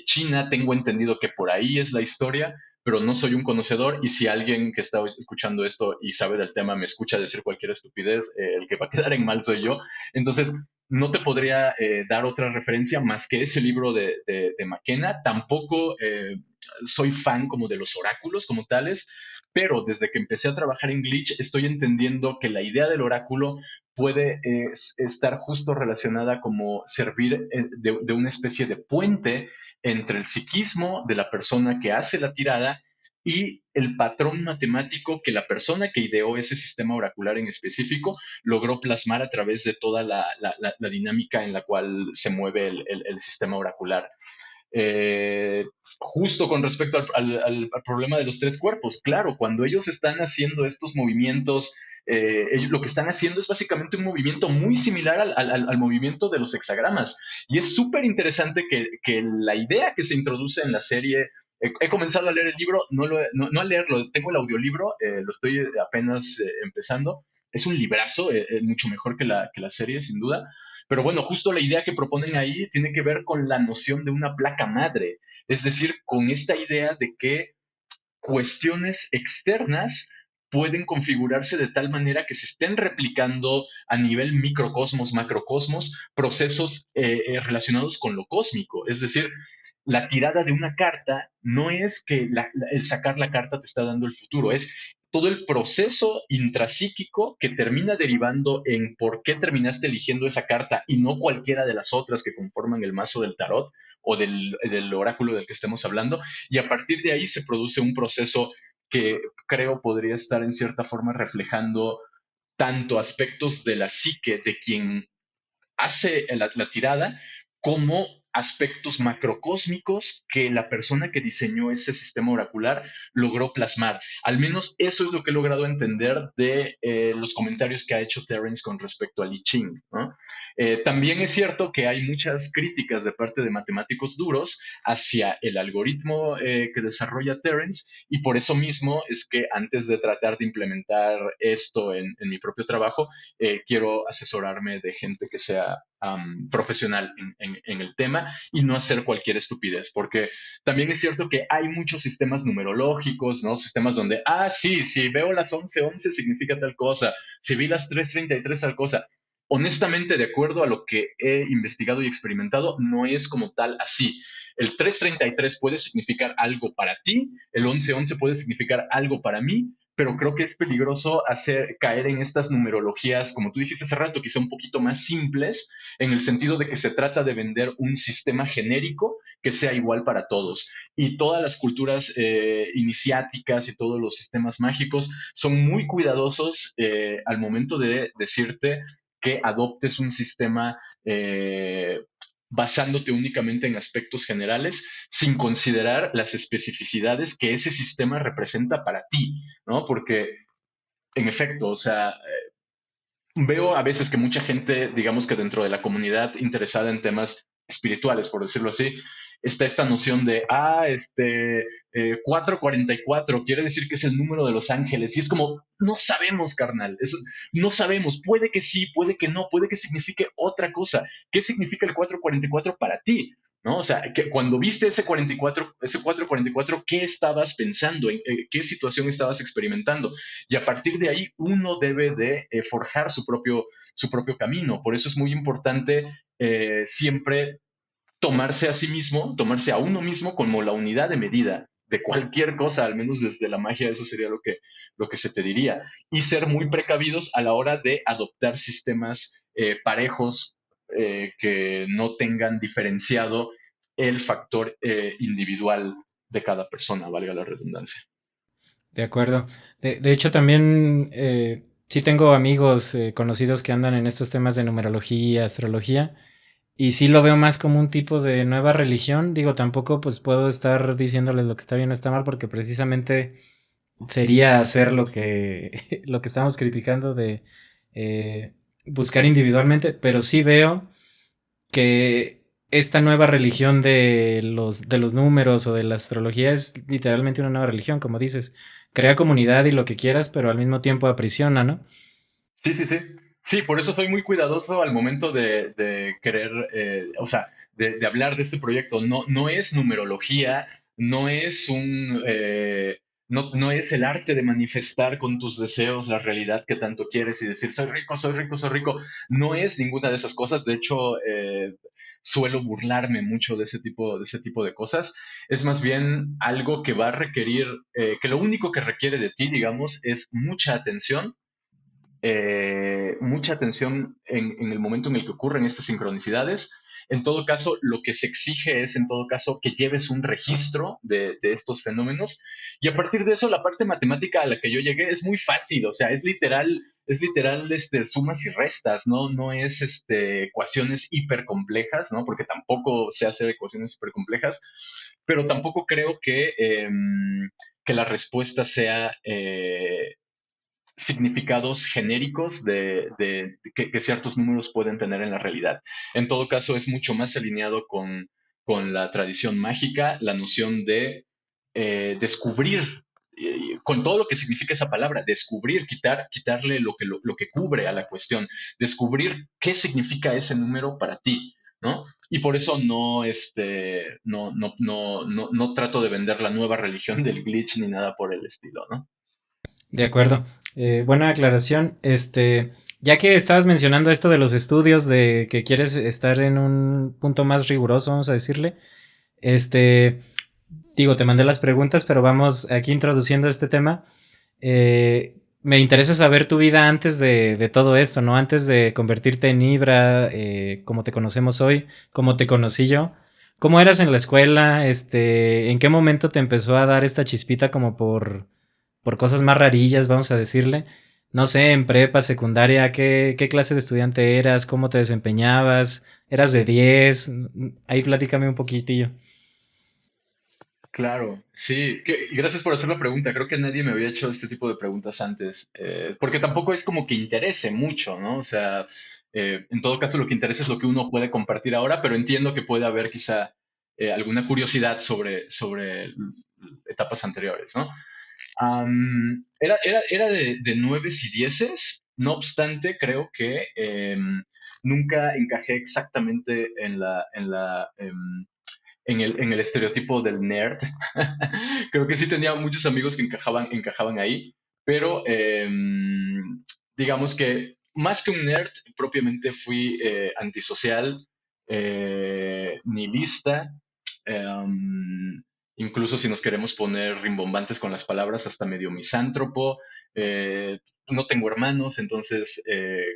china. Tengo entendido que por ahí es la historia, pero no soy un conocedor. Y si alguien que está escuchando esto y sabe del tema me escucha decir cualquier estupidez, el que va a quedar en mal soy yo. Entonces, no te podría dar otra referencia más que ese libro de McKenna. Tampoco soy fan como de los oráculos como tales, pero desde que empecé a trabajar en Glitch estoy entendiendo que la idea del oráculo puede estar justo relacionada como servir de una especie de puente entre el psiquismo de la persona que hace la tirada y el patrón matemático que la persona que ideó ese sistema oracular en específico logró plasmar a través de toda la dinámica en la cual se mueve el sistema oracular. Eh, Justo con respecto al problema de los tres cuerpos, claro, cuando ellos están haciendo estos movimientos, ellos lo que están haciendo es básicamente un movimiento muy similar al movimiento de los hexagramas. Y es súper interesante que la idea que se introduce en la serie, he comenzado a leer el libro, no a leerlo, tengo el audiolibro, lo estoy apenas empezando. Es un librazo, mucho mejor que la serie, sin duda. Pero bueno, justo la idea que proponen ahí tiene que ver con la noción de una placa madre, es decir, con esta idea de que cuestiones externas pueden configurarse de tal manera que se estén replicando a nivel microcosmos, macrocosmos, procesos relacionados con lo cósmico. Es decir, la tirada de una carta no es que el sacar la carta te está dando el futuro, es todo el proceso intrapsíquico que termina derivando en por qué terminaste eligiendo esa carta y no cualquiera de las otras que conforman el mazo del tarot, o del oráculo del que estemos hablando, y a partir de ahí se produce un proceso que creo podría estar en cierta forma reflejando tanto aspectos de la psique de quien hace la tirada como aspectos macrocósmicos que la persona que diseñó ese sistema oracular logró plasmar. Al menos eso es lo que he logrado entender de los comentarios que ha hecho Terence con respecto al I Ching, ¿no? También es cierto que hay muchas críticas de parte de matemáticos duros hacia el algoritmo que desarrolla Terence, y por eso mismo es que antes de tratar de implementar esto en mi propio trabajo, quiero asesorarme de gente que sea profesional en el tema y no hacer cualquier estupidez, porque también es cierto que hay muchos sistemas numerológicos, ¿no? Sistemas donde, sí, si veo las 11:11 significa tal cosa, si vi las 3:33 tal cosa. Honestamente, de acuerdo a lo que he investigado y experimentado, no es como tal así. El 3:33 puede significar algo para ti, el 11:11 puede significar algo para mí, pero creo que es peligroso caer en estas numerologías, como tú dijiste hace rato, quizá un poquito más simples, en el sentido de que se trata de vender un sistema genérico que sea igual para todos. Y todas las culturas iniciáticas y todos los sistemas mágicos son muy cuidadosos al momento de decirte que adoptes un sistema basándote únicamente en aspectos generales, sin considerar las especificidades que ese sistema representa para ti, ¿no? Porque, en efecto, o sea, veo a veces que mucha gente, digamos que dentro de la comunidad interesada en temas espirituales, por decirlo así, está esta noción de, 444 quiere decir que es el número de los ángeles. Y es como, no sabemos, carnal, no sabemos, puede que sí, puede que no, puede que signifique otra cosa. ¿Qué significa el 444 para ti? ¿No? O sea, que cuando viste ese 444, ¿qué estabas pensando? ¿En qué situación estabas experimentando? Y a partir de ahí uno debe de forjar su propio camino. Por eso es muy importante siempre tomarse a sí mismo, tomarse a uno mismo como la unidad de medida de cualquier cosa, al menos desde la magia, eso sería lo que se te diría. Y ser muy precavidos a la hora de adoptar sistemas parejos que no tengan diferenciado el factor individual de cada persona, valga la redundancia. De acuerdo. De hecho, también sí tengo amigos conocidos que andan en estos temas de numerología, astrología, y sí lo veo más como un tipo de nueva religión. Digo, tampoco pues puedo estar diciéndoles lo que está bien o está mal, porque precisamente sería hacer lo que, lo que estamos criticando de buscar individualmente, pero sí veo que esta nueva religión de los números o de la astrología es literalmente una nueva religión, como dices. Crea comunidad y lo que quieras, pero al mismo tiempo aprisiona, ¿no? Sí, sí, sí. Sí, por eso soy muy cuidadoso al momento de querer, o sea, de hablar de este proyecto. No, no es numerología, no es no es el arte de manifestar con tus deseos la realidad que tanto quieres y decir, soy rico, soy rico, soy rico. No es ninguna de esas cosas. De hecho, suelo burlarme mucho de ese tipo de cosas. Es más bien algo que va a requerir, que lo único que requiere de ti, digamos, es mucha atención en el momento en el que ocurren estas sincronicidades. En todo caso, lo que se exige es, en todo caso, que lleves un registro de estos fenómenos. Y a partir de eso, la parte matemática a la que yo llegué es muy fácil, o sea, es literal sumas y restas, ¿no? No es ecuaciones hipercomplejas, ¿no? Porque tampoco sé hacer ecuaciones hipercomplejas, pero tampoco creo que la respuesta sea significados genéricos que ciertos números pueden tener en la realidad. En todo caso, es mucho más alineado con la tradición mágica, la noción de descubrir, con todo lo que significa esa palabra, descubrir, quitarle lo que cubre a la cuestión, descubrir qué significa ese número para ti, ¿no? Y por eso no trato de vender la nueva religión del glitch ni nada por el estilo, ¿no? De acuerdo. Buena aclaración. Ya que estabas mencionando esto de los estudios, de que quieres estar en un punto más riguroso, vamos a decirle. Este, Digo, te mandé las preguntas, pero vamos aquí introduciendo este tema. Me interesa saber tu vida antes de todo esto, ¿no? Antes de convertirte en Ibra, como te conocemos hoy, como te conocí yo. ¿Cómo eras en la escuela? ¿En qué momento te empezó a dar esta chispita como por cosas más rarillas, vamos a decirle? No sé, en prepa, secundaria, ¿qué clase de estudiante eras? ¿Cómo te desempeñabas? ¿Eras de 10? Ahí platícame un poquitillo. Claro, sí, y gracias por hacer la pregunta. Creo que nadie me había hecho este tipo de preguntas antes, porque tampoco es como que interese mucho, ¿no? O sea, en todo caso lo que interesa es lo que uno puede compartir ahora, pero entiendo que puede haber quizá alguna curiosidad sobre etapas anteriores, ¿no? Era de nueves y dieces, no obstante, creo que nunca encajé exactamente en el estereotipo del nerd. Creo que sí tenía muchos amigos que encajaban ahí, pero digamos que más que un nerd, propiamente fui antisocial, nihilista, incluso si nos queremos poner rimbombantes con las palabras, hasta medio misántropo. eh, no tengo hermanos, entonces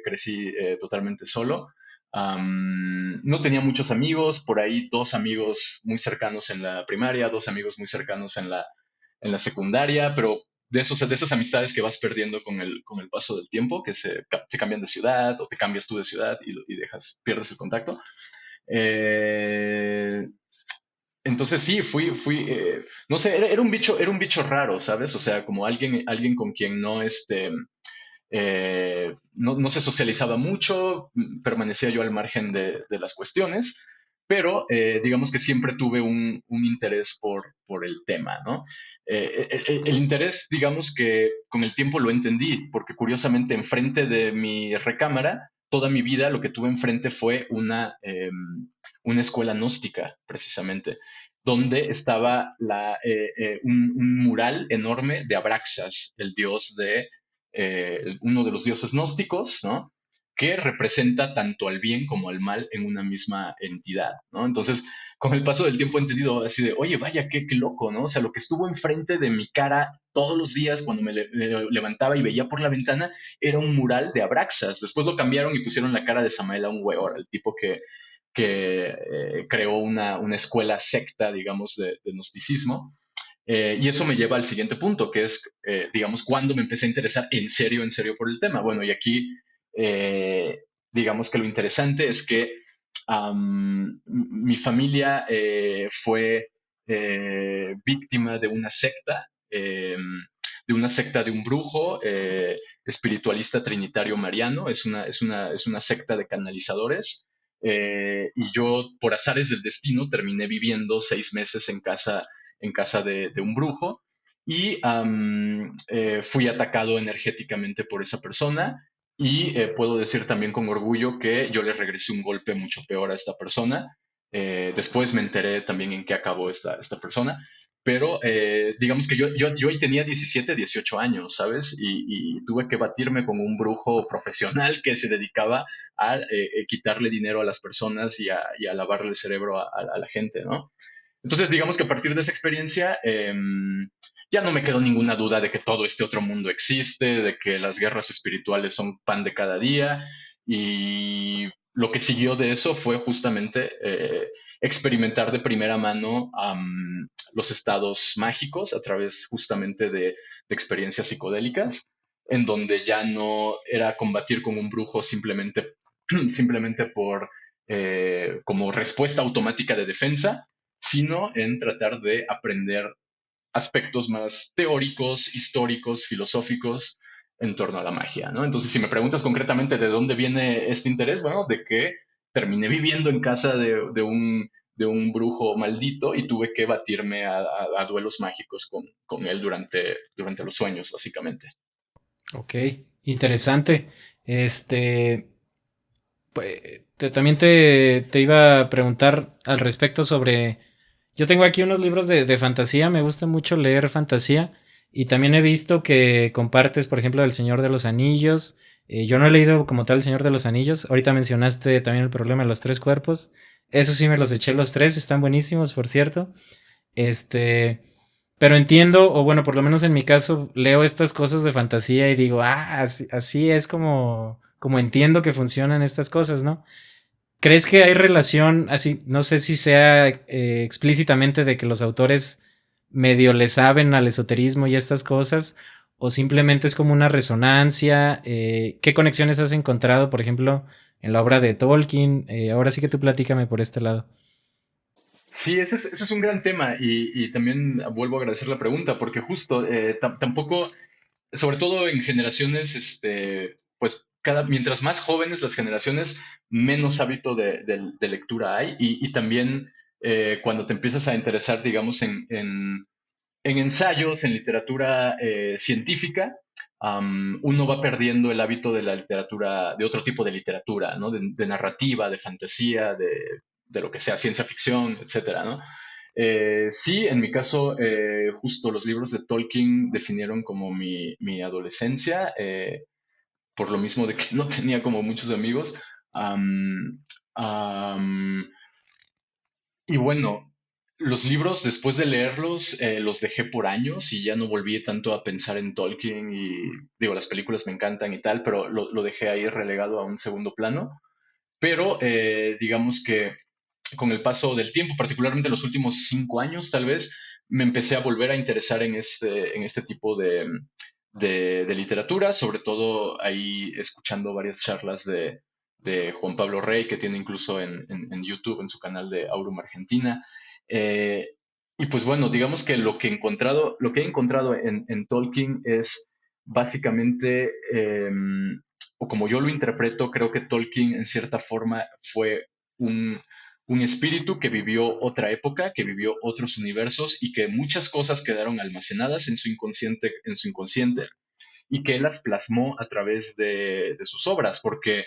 crecí totalmente solo. No tenía muchos amigos, por ahí dos amigos muy cercanos en la primaria, dos amigos muy cercanos en la secundaria, pero de esas amistades que vas perdiendo con el paso del tiempo, que se cambian de ciudad o te cambias tú de ciudad y pierdes el contacto. Eh, entonces sí, no sé, era un bicho raro, ¿sabes? O sea, como alguien con quien no se socializaba mucho, permanecía yo al margen de las cuestiones, pero digamos que siempre tuve un interés por el tema, ¿no? El interés, digamos que con el tiempo lo entendí, porque curiosamente enfrente de mi recámara, toda mi vida lo que tuve enfrente fue una escuela gnóstica, precisamente, donde estaba un mural enorme de Abraxas, el dios uno de los dioses gnósticos, ¿no? Que representa tanto al bien como al mal en una misma entidad, ¿no? Entonces, con el paso del tiempo he entendido así de, oye, vaya, qué loco, ¿no? O sea, lo que estuvo enfrente de mi cara todos los días cuando levantaba y veía por la ventana era un mural de Abraxas. Después lo cambiaron y pusieron la cara de Samael Aun Weor, el tipo que creó una escuela secta, digamos, de gnosticismo. Y eso me lleva al siguiente punto, que es, digamos, cuando me empecé a interesar en serio por el tema. Bueno, y aquí, eh, digamos que lo interesante es que mi familia fue víctima de una secta de un brujo espiritualista trinitario mariano. Es una secta de canalizadores. Y yo, por azares del destino, terminé viviendo 6 meses en casa de un brujo y fui atacado energéticamente por esa persona y puedo decir también con orgullo que yo le regresé un golpe mucho peor a esta persona. Después me enteré también en qué acabó esta persona, pero digamos que yo ahí tenía 17, 18 años, ¿sabes? Y tuve que batirme con un brujo profesional que se dedicaba a quitarle dinero a las personas y a lavarle el cerebro a la gente, ¿no? Entonces, digamos que a partir de esa experiencia, ya no me quedó ninguna duda de que todo este otro mundo existe, de que las guerras espirituales son pan de cada día, y lo que siguió de eso fue justamente experimentar de primera mano los estados mágicos a través justamente de experiencias psicodélicas, en donde ya no era combatir con un brujo simplemente como respuesta automática de defensa, sino en tratar de aprender aspectos más teóricos, históricos, filosóficos en torno a la magia, ¿no? Entonces, si me preguntas concretamente de dónde viene este interés, bueno, de que terminé viviendo en casa de un brujo maldito y tuve que batirme a duelos mágicos con él durante los sueños, básicamente. Ok, interesante. Este, también te iba a preguntar al respecto sobre... Yo tengo aquí unos libros de fantasía, me gusta mucho leer fantasía y también he visto que compartes, por ejemplo, El Señor de los Anillos. Yo no he leído como tal El Señor de los Anillos. Ahorita mencionaste también el problema de los tres cuerpos. Eso sí me los eché los tres, están buenísimos, por cierto. Este, pero entiendo, o bueno, por lo menos en mi caso, leo estas cosas de fantasía y digo, así es como entiendo que funcionan estas cosas, ¿no? ¿Crees que hay relación, así, no sé si sea explícitamente de que los autores medio le saben al esoterismo y estas cosas, o simplemente es como una resonancia? ¿Qué conexiones has encontrado, por ejemplo, en la obra de Tolkien? Ahora sí que tú platícame por este lado. Sí, ese es un gran tema y también vuelvo a agradecer la pregunta porque justo tampoco, sobre todo en generaciones, pues mientras más jóvenes las generaciones, menos hábito de lectura hay y también cuando te empiezas a interesar, digamos, en ensayos, en literatura científica, uno va perdiendo el hábito de la literatura, de otro tipo de literatura, ¿no? De narrativa, de fantasía, de lo que sea, ciencia ficción, etcétera, ¿no? Sí, en mi caso, justo los libros de Tolkien definieron como mi adolescencia, por lo mismo de que no tenía como muchos amigos. Am, am, y bueno, los libros, después de leerlos, los dejé por años y ya no volví tanto a pensar en Tolkien y digo, las películas me encantan y tal, pero lo dejé ahí relegado a un segundo plano. Pero digamos que con el paso del tiempo, particularmente los últimos 5 años, tal vez, me empecé a volver a interesar en este tipo de literatura, sobre todo ahí escuchando varias charlas de Juan Pablo Rey, que tiene incluso en YouTube, en su canal de Aurum Argentina. Eh, y pues bueno, digamos que lo que he encontrado en Tolkien es básicamente, o como yo lo interpreto, creo que Tolkien en cierta forma fue un, un espíritu que vivió otra época, que vivió otros universos y que muchas cosas quedaron almacenadas en su inconsciente y que él las plasmó a través de sus obras, porque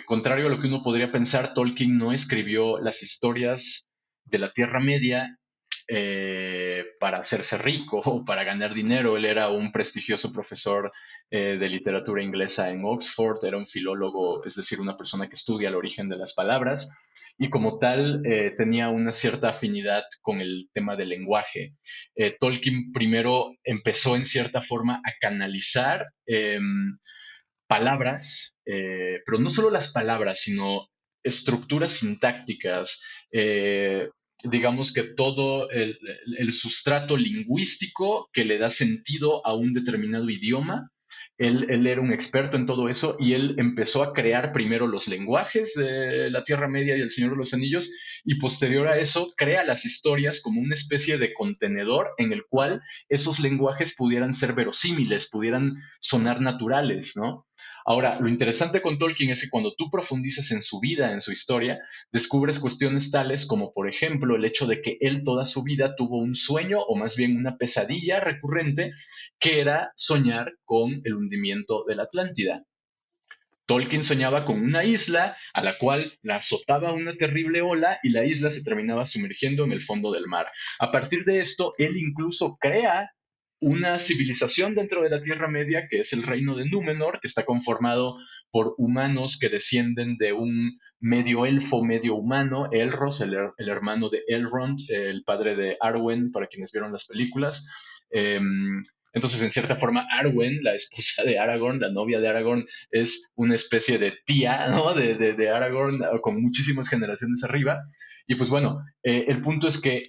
contrario a lo que uno podría pensar, Tolkien no escribió las historias de la Tierra Media para hacerse rico o para ganar dinero. Él era un prestigioso profesor de literatura inglesa en Oxford, era un filólogo, es decir, una persona que estudia el origen de las palabras, y como tal tenía una cierta afinidad con el tema del lenguaje. Tolkien primero empezó en cierta forma a canalizar palabras, pero no solo las palabras, sino estructuras sintácticas, eh, digamos que todo el sustrato lingüístico que le da sentido a un determinado idioma. Él era un experto en todo eso y él empezó a crear primero los lenguajes de la Tierra Media y el Señor de los Anillos y posterior a eso crea las historias como una especie de contenedor en el cual esos lenguajes pudieran ser verosímiles, pudieran sonar naturales, ¿no? Ahora, lo interesante con Tolkien es que cuando tú profundizas en su vida, en su historia, descubres cuestiones tales como, por ejemplo, el hecho de que él toda su vida tuvo un sueño o más bien una pesadilla recurrente que era soñar con el hundimiento de la Atlántida. Tolkien soñaba con una isla a la cual la azotaba una terrible ola y la isla se terminaba sumergiendo en el fondo del mar. A partir de esto, él incluso crea una civilización dentro de la Tierra Media, que es el reino de Númenor, que está conformado por humanos que descienden de un medio elfo, medio humano, Elros, el hermano de Elrond, el padre de Arwen, para quienes vieron las películas. Eh, entonces, en cierta forma, Arwen, la esposa de Aragorn, la novia de Aragorn, es una especie de tía, ¿no? De Aragorn con muchísimas generaciones arriba. Y pues bueno, el punto es que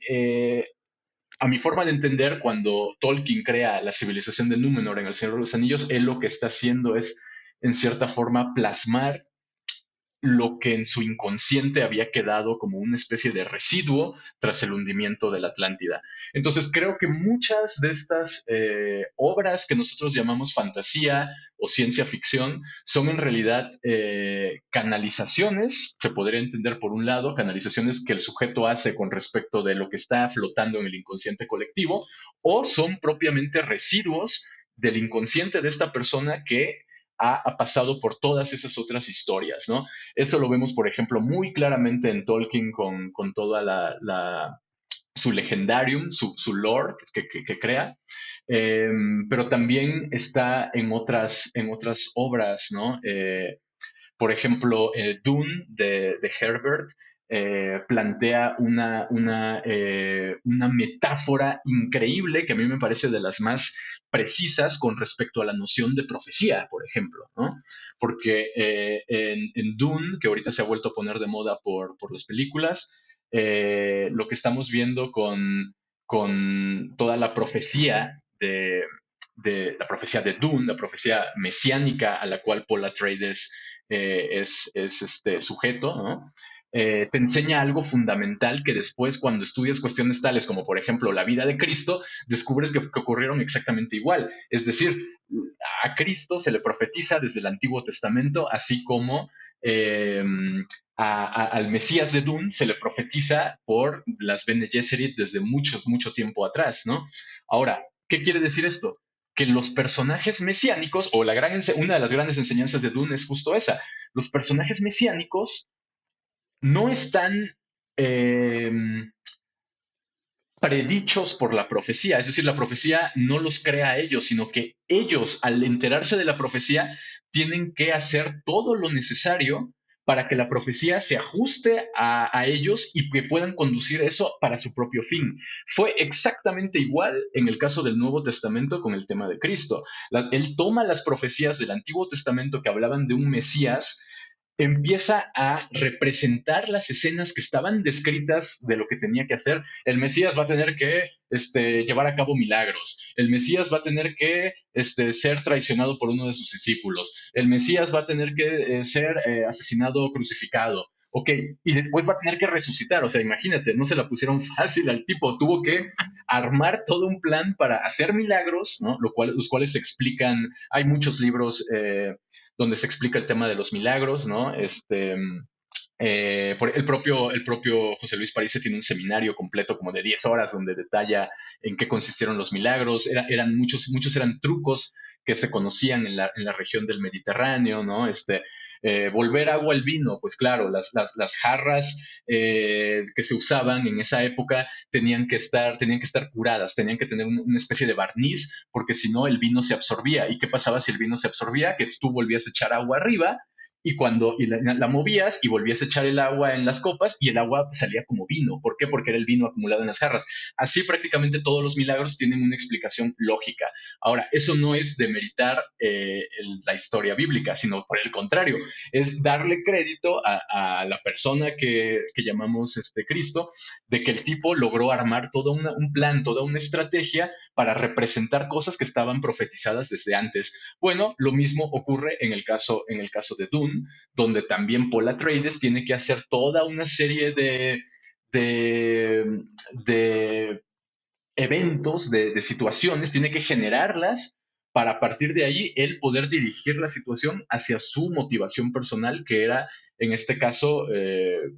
a mi forma de entender, cuando Tolkien crea la civilización de Númenor en El Señor de los Anillos, él lo que está haciendo es, en cierta forma, plasmar lo que en su inconsciente había quedado como una especie de residuo tras el hundimiento de la Atlántida. Entonces creo que muchas de estas obras que nosotros llamamos fantasía o ciencia ficción son en realidad canalizaciones, se podría entender por un lado, canalizaciones que el sujeto hace con respecto de lo que está flotando en el inconsciente colectivo, o son propiamente residuos del inconsciente de esta persona que ha pasado por todas esas otras historias, ¿no? Esto lo vemos, por ejemplo, muy claramente en Tolkien con toda su legendarium, su lore que crea, eh, pero también está en otras obras, ¿no? Por ejemplo, Dune de Herbert plantea una metáfora increíble que a mí me parece de las más precisas con respecto a la noción de profecía, por ejemplo, ¿no? Porque en Dune, que ahorita se ha vuelto a poner de moda por las películas, lo que estamos viendo con toda la profecía de la profecía de Dune, la profecía mesiánica a la cual Paul Atreides es sujeto, ¿no? Te enseña algo fundamental que después, cuando estudias cuestiones tales como, por ejemplo, la vida de Cristo, descubres que ocurrieron exactamente igual. Es decir, a Cristo se le profetiza desde el Antiguo Testamento, así como eh, al Mesías de Dune se le profetiza por las Bene Gesserit desde mucho tiempo atrás, ¿no? Ahora, ¿qué quiere decir esto? Que los personajes mesiánicos, o una de las grandes enseñanzas de Dune es justo esa, los personajes mesiánicos no están eh, predichos por la profecía, es decir, la profecía no los crea a ellos, sino que ellos, al enterarse de la profecía, tienen que hacer todo lo necesario para que la profecía se ajuste a ellos y que puedan conducir eso para su propio fin. Fue exactamente igual en el caso del Nuevo Testamento con el tema de Cristo. Él toma las profecías del Antiguo Testamento que hablaban de un Mesías, empieza a representar las escenas que estaban descritas de lo que tenía que hacer. El Mesías va a tener que llevar a cabo milagros. El Mesías va a tener que ser traicionado por uno de sus discípulos. El Mesías va a tener que ser asesinado o crucificado. Ok, y después va a tener que resucitar. O sea, imagínate, no se la pusieron fácil al tipo. Tuvo que armar todo un plan para hacer milagros, ¿no? Los cuales se explican. Hay muchos libros donde se explica el tema de los milagros, ¿no? El propio José Luis París tiene un seminario completo como de 10 horas donde detalla en qué consistieron los milagros. Eran muchos eran trucos que se conocían en la región del Mediterráneo, ¿no? Volver agua al vino, pues claro, las jarras que se usaban en esa época tenían que estar curadas, tenían que tener una especie de barniz, porque si no el vino se absorbía. ¿Y qué pasaba si el vino se absorbía? Que tú volvías a echar agua arriba y la movías y volvías a echar el agua en las copas y el agua salía como vino. ¿Por qué? Porque era el vino acumulado en las jarras. Así prácticamente todos los milagros tienen una explicación lógica. Ahora, eso no es demeritar la historia bíblica, sino por el contrario, es darle crédito a la persona que llamamos Cristo, de que el tipo logró armar todo un plan, toda una estrategia para representar cosas que estaban profetizadas desde antes. Bueno, lo mismo ocurre en el caso de Dune, donde también Paul Atreides tiene que hacer toda una serie de, de eventos, de situaciones, tiene que generarlas para a partir de ahí él poder dirigir la situación hacia su motivación personal, que era en este caso,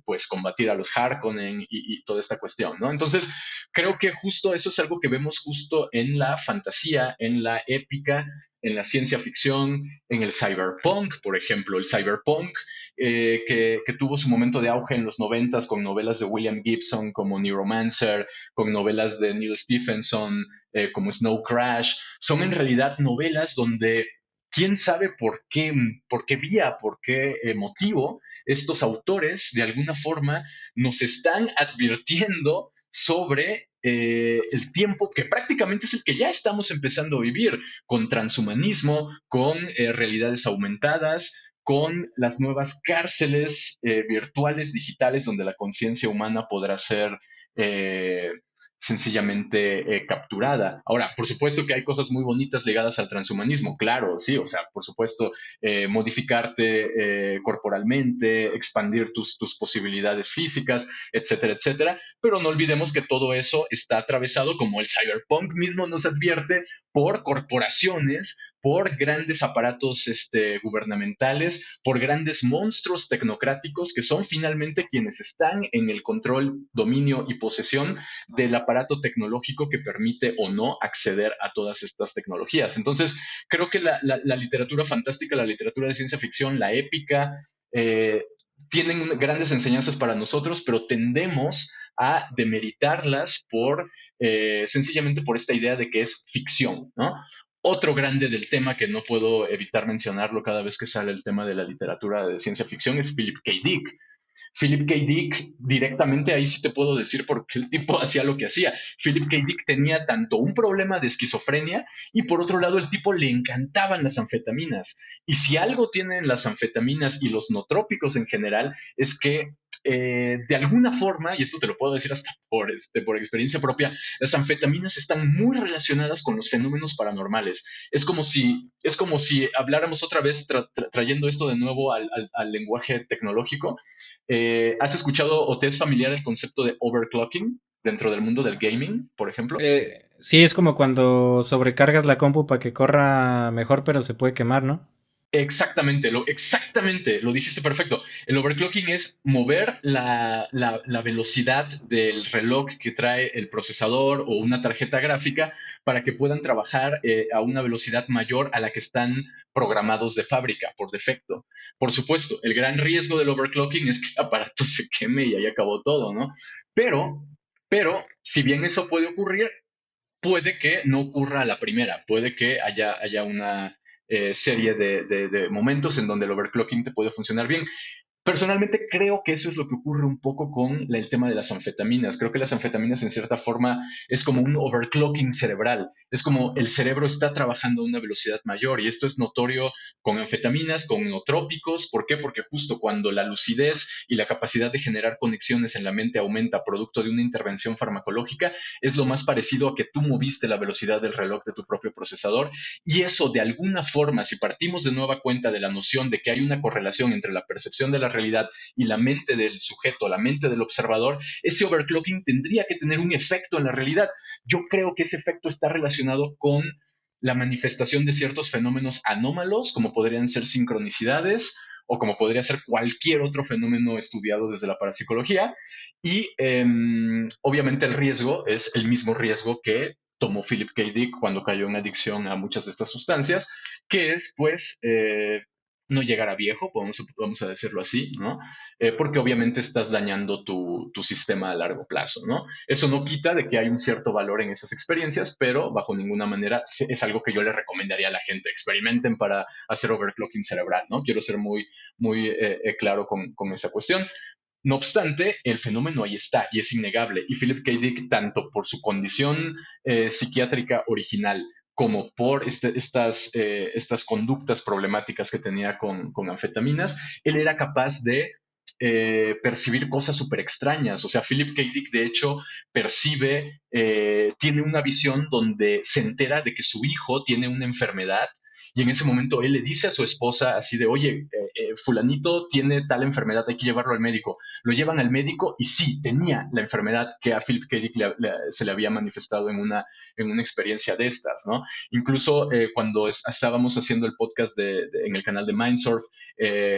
pues combatir a los Harkonnen y toda esta cuestión, ¿no? Entonces, creo que justo eso es algo que vemos justo en la fantasía, en la épica, en la ciencia ficción, en el cyberpunk, por ejemplo. El cyberpunk que tuvo su momento de auge en los noventas con novelas de William Gibson como Neuromancer, con novelas de Neil Stephenson como Snow Crash, son en realidad novelas donde quién sabe por qué vía, por qué motivo, estos autores de alguna forma nos están advirtiendo sobre el tiempo que prácticamente es el que ya estamos empezando a vivir, con transhumanismo, con realidades aumentadas, con las nuevas cárceles virtuales digitales donde la conciencia humana podrá ser eh, sencillamente capturada. Ahora, por supuesto que hay cosas muy bonitas ligadas al transhumanismo, claro, sí, o sea, por supuesto, modificarte corporalmente, expandir tus posibilidades físicas, etcétera, etcétera, pero no olvidemos que todo eso está atravesado, como el cyberpunk mismo nos advierte, por corporaciones, por grandes aparatos gubernamentales, por grandes monstruos tecnocráticos que son finalmente quienes están en el control, dominio y posesión del aparato tecnológico que permite o no acceder a todas estas tecnologías. Entonces, creo que la literatura fantástica, la literatura de ciencia ficción, la épica, tienen grandes enseñanzas para nosotros, pero tendemos a demeritarlas sencillamente por esta idea de que es ficción, ¿no? Otro grande del tema que no puedo evitar mencionarlo cada vez que sale el tema de la literatura de ciencia ficción es Philip K. Dick. Philip K. Dick, directamente ahí sí te puedo decir por qué el tipo hacía lo que hacía. Philip K. Dick tenía tanto un problema de esquizofrenia y por otro lado el tipo le encantaban las anfetaminas. Y si algo tienen las anfetaminas y los nootrópicos en general, es que de alguna forma, y esto te lo puedo decir hasta por experiencia propia, las anfetaminas están muy relacionadas con los fenómenos paranormales. Es como si habláramos otra vez, trayendo esto de nuevo al lenguaje tecnológico. ¿Has escuchado o te es familiar el concepto de overclocking dentro del mundo del gaming, por ejemplo? Sí, es como cuando sobrecargas la compu para que corra mejor, pero se puede quemar, ¿no? Exactamente, lo dijiste perfecto. El overclocking es mover la velocidad del reloj que trae el procesador o una tarjeta gráfica para que puedan trabajar a una velocidad mayor a la que están programados de fábrica, por defecto. Por supuesto, el gran riesgo del overclocking es que el aparato se queme y ahí acabó todo, ¿no? Pero, pero, si bien eso puede ocurrir, puede que no ocurra a la primera, puede que haya una serie de momentos en donde el overclocking te puede funcionar bien. Personalmente creo que eso es lo que ocurre un poco con el tema de las anfetaminas. Creo que las anfetaminas en cierta forma es como un overclocking cerebral. Es como el cerebro está trabajando a una velocidad mayor y esto es notorio con anfetaminas, con nootrópicos. ¿Por qué? Porque justo cuando la lucidez y la capacidad de generar conexiones en la mente aumenta producto de una intervención farmacológica, es lo más parecido a que tú moviste la velocidad del reloj de tu propio procesador y eso de alguna forma, si partimos de nueva cuenta de la noción de que hay una correlación entre la percepción de la realidad y la mente del sujeto, la mente del observador, ese overclocking tendría que tener un efecto en la realidad. Yo creo que ese efecto está relacionado con la manifestación de ciertos fenómenos anómalos, como podrían ser sincronicidades o como podría ser cualquier otro fenómeno estudiado desde la parapsicología. Y obviamente el riesgo es el mismo riesgo que tomó Philip K. Dick cuando cayó en adicción a muchas de estas sustancias, que es pues no llegar a viejo, vamos a decirlo así, ¿no? Porque obviamente estás dañando tu sistema a largo plazo, ¿no? Eso no quita de que hay un cierto valor en esas experiencias, pero bajo ninguna manera es algo que yo le recomendaría a la gente. Experimenten para hacer overclocking cerebral, ¿no? Quiero ser muy claro con esa cuestión. No obstante, el fenómeno ahí está y es innegable. Y Philip K. Dick, tanto por su condición psiquiátrica original como por estas conductas problemáticas que tenía con anfetaminas, él era capaz de percibir cosas súper extrañas. O sea, Philip K. Dick, de hecho, tiene una visión donde se entera de que su hijo tiene una enfermedad y en ese momento él le dice a su esposa así de, oye, fulanito tiene tal enfermedad, hay que llevarlo al médico. Lo llevan al médico y sí, tenía la enfermedad que a Philip K. Dick se le había manifestado en una experiencia de estas, ¿no? Incluso cuando estábamos haciendo el podcast en el canal de Mindsurf,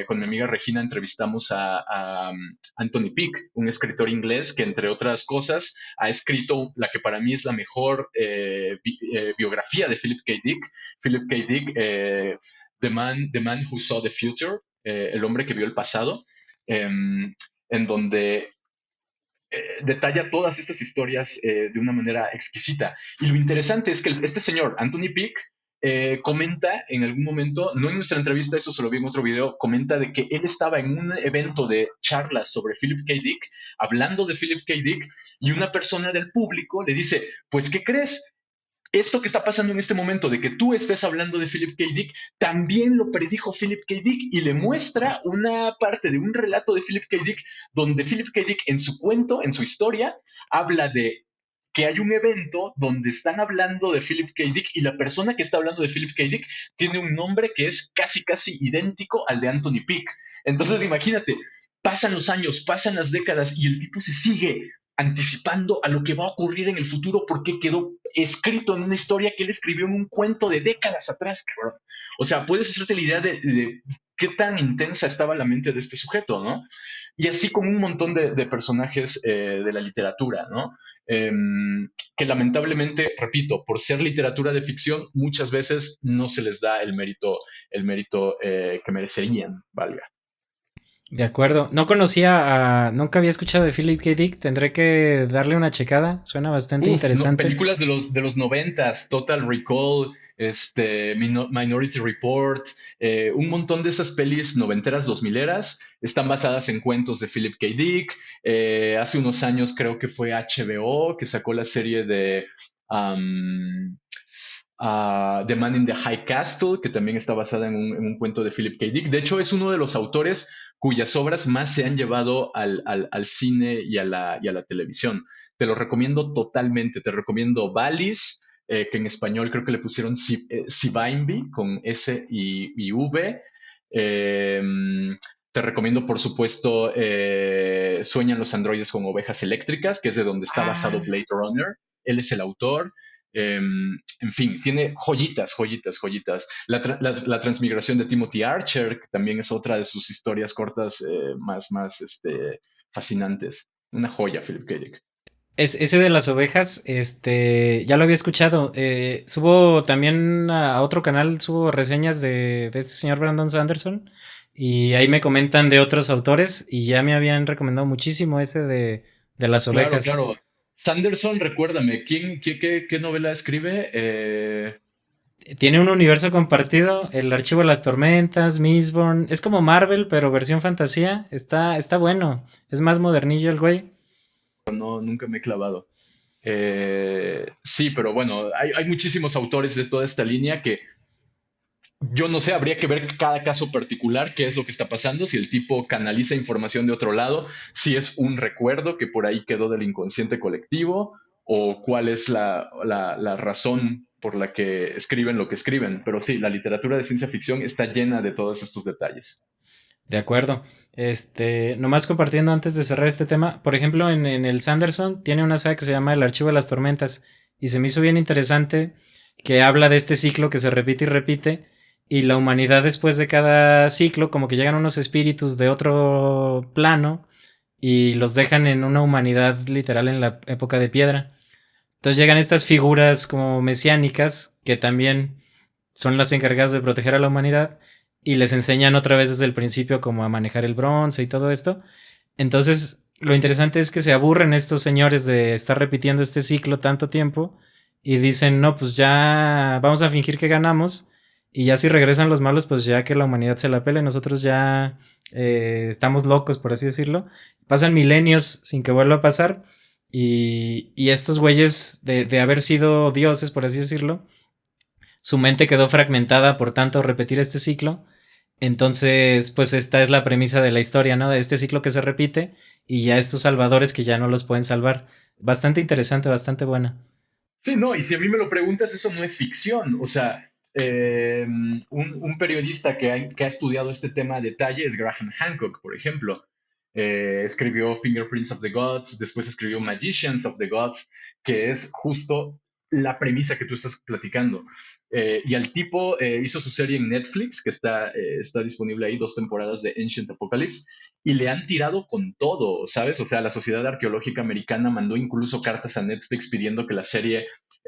con mi amiga Regina entrevistamos a Anthony Peake, un escritor inglés que entre otras cosas ha escrito la que para mí es la mejor biografía de Philip K. Dick. Philip K. Dick, The Man Who Saw the Future, el hombre que vio el pasado, en donde detalla todas estas historias de una manera exquisita. Y lo interesante es que este señor, Anthony Peake, comenta en algún momento, no en nuestra entrevista, eso se lo vi en otro video, comenta de que él estaba en un evento de charlas sobre Philip K. Dick, hablando de Philip K. Dick, y una persona del público le dice, pues, ¿qué crees? Esto que está pasando en este momento de que tú estés hablando de Philip K. Dick, también lo predijo Philip K. Dick y le muestra una parte de un relato de Philip K. Dick donde Philip K. Dick en su cuento, en su historia, habla de que hay un evento donde están hablando de Philip K. Dick y la persona que está hablando de Philip K. Dick tiene un nombre que es casi idéntico al de Anthony Peake. Entonces imagínate, pasan los años, pasan las décadas y el tipo se sigue anticipando a lo que va a ocurrir en el futuro porque quedó escrito en una historia que él escribió en un cuento de décadas atrás, cabrón. O sea, puedes hacerte la idea de qué tan intensa estaba la mente de este sujeto, ¿no? Y así como un montón de personajes de la literatura, ¿no? Eh, que lamentablemente, repito, por ser literatura de ficción, muchas veces no se les da el mérito que merecerían, valga. De acuerdo. No conocía nunca había escuchado de Philip K. Dick. Tendré que darle una checada. Suena bastante No, interesante. películas de los 90s, Total Recall, Minority Report, un montón de esas pelis noventeras, dos mileras, están basadas en cuentos de Philip K. Dick. Hace unos años creo que fue HBO que sacó la serie de um, The Man in the High Castle, que también está basada en un cuento de Philip K. Dick. De hecho, es uno de los autores cuyas obras más se han llevado al cine y a la televisión. Te lo recomiendo totalmente. Te recomiendo Valis, que en español creo que le pusieron Sivaimbi con S y V. Eh, Te recomiendo, por supuesto, Sueñan los androides con ovejas eléctricas, que es de donde está basado Ah, Blade Runner. Él es el autor. En fin, tiene joyitas, joyitas, joyitas. La transmigración de Timothy Archer, que también es otra de sus historias cortas más fascinantes. Una joya, Philip K. Dick. ese de las ovejas, ya lo había escuchado. Subo también a otro canal, subo reseñas de este señor Brandon Sanderson. Y ahí me comentan de otros autores. Y ya me habían recomendado muchísimo ese de las Claro, ovejas. claro. Sanderson, recuérdame, ¿qué novela escribe? Tiene un universo compartido, el Archivo de las Tormentas, Mistborn. Es como Marvel, pero versión fantasía. Está bueno. Es más modernillo el güey. No, nunca me he clavado. Sí, pero bueno, hay muchísimos autores de toda esta línea que yo no sé, habría que ver cada caso particular, qué es lo que está pasando, si el tipo canaliza información de otro lado, si es un recuerdo que por ahí quedó del inconsciente colectivo, o cuál es la razón por la que escriben lo que escriben. Pero sí, la literatura de ciencia ficción está llena de todos estos detalles. De acuerdo. Nomás compartiendo antes de cerrar este tema, por ejemplo, en el Sanderson tiene una saga que se llama El Archivo de las Tormentas y se me hizo bien interesante que habla de este ciclo que se repite y repite y la humanidad después de cada ciclo como que llegan unos espíritus de otro plano y los dejan en una humanidad literal en la época de piedra. Entonces llegan estas figuras como mesiánicas que también son las encargadas de proteger a la humanidad y les enseñan otra vez desde el principio cómo a manejar el bronce y todo esto. Entonces, lo interesante es que se aburren estos señores de estar repitiendo este ciclo tanto tiempo y dicen, no, pues ya vamos a fingir que ganamos y ya si regresan los malos, pues ya que la humanidad se la pele, nosotros ya estamos locos, por así decirlo. Pasan milenios sin que vuelva a pasar y estos güeyes de haber sido dioses, por así decirlo, su mente quedó fragmentada por tanto repetir este ciclo. Entonces, pues esta es la premisa de la historia, ¿no? De este ciclo que se repite y ya estos salvadores que ya no los pueden salvar. Bastante interesante, bastante buena. Sí, no, y si a mí me lo preguntas, eso no es ficción. O sea, un periodista que ha estudiado este tema a detalle es Graham Hancock, por ejemplo. Escribió Fingerprints of the Gods, después escribió Magicians of the Gods, que es justo la premisa que tú estás platicando. Y al tipo hizo su serie en Netflix, que está disponible ahí, 2 temporadas de Ancient Apocalypse, y le han tirado con todo, ¿sabes? O sea, la Sociedad Arqueológica Americana mandó incluso cartas a Netflix pidiendo que la serie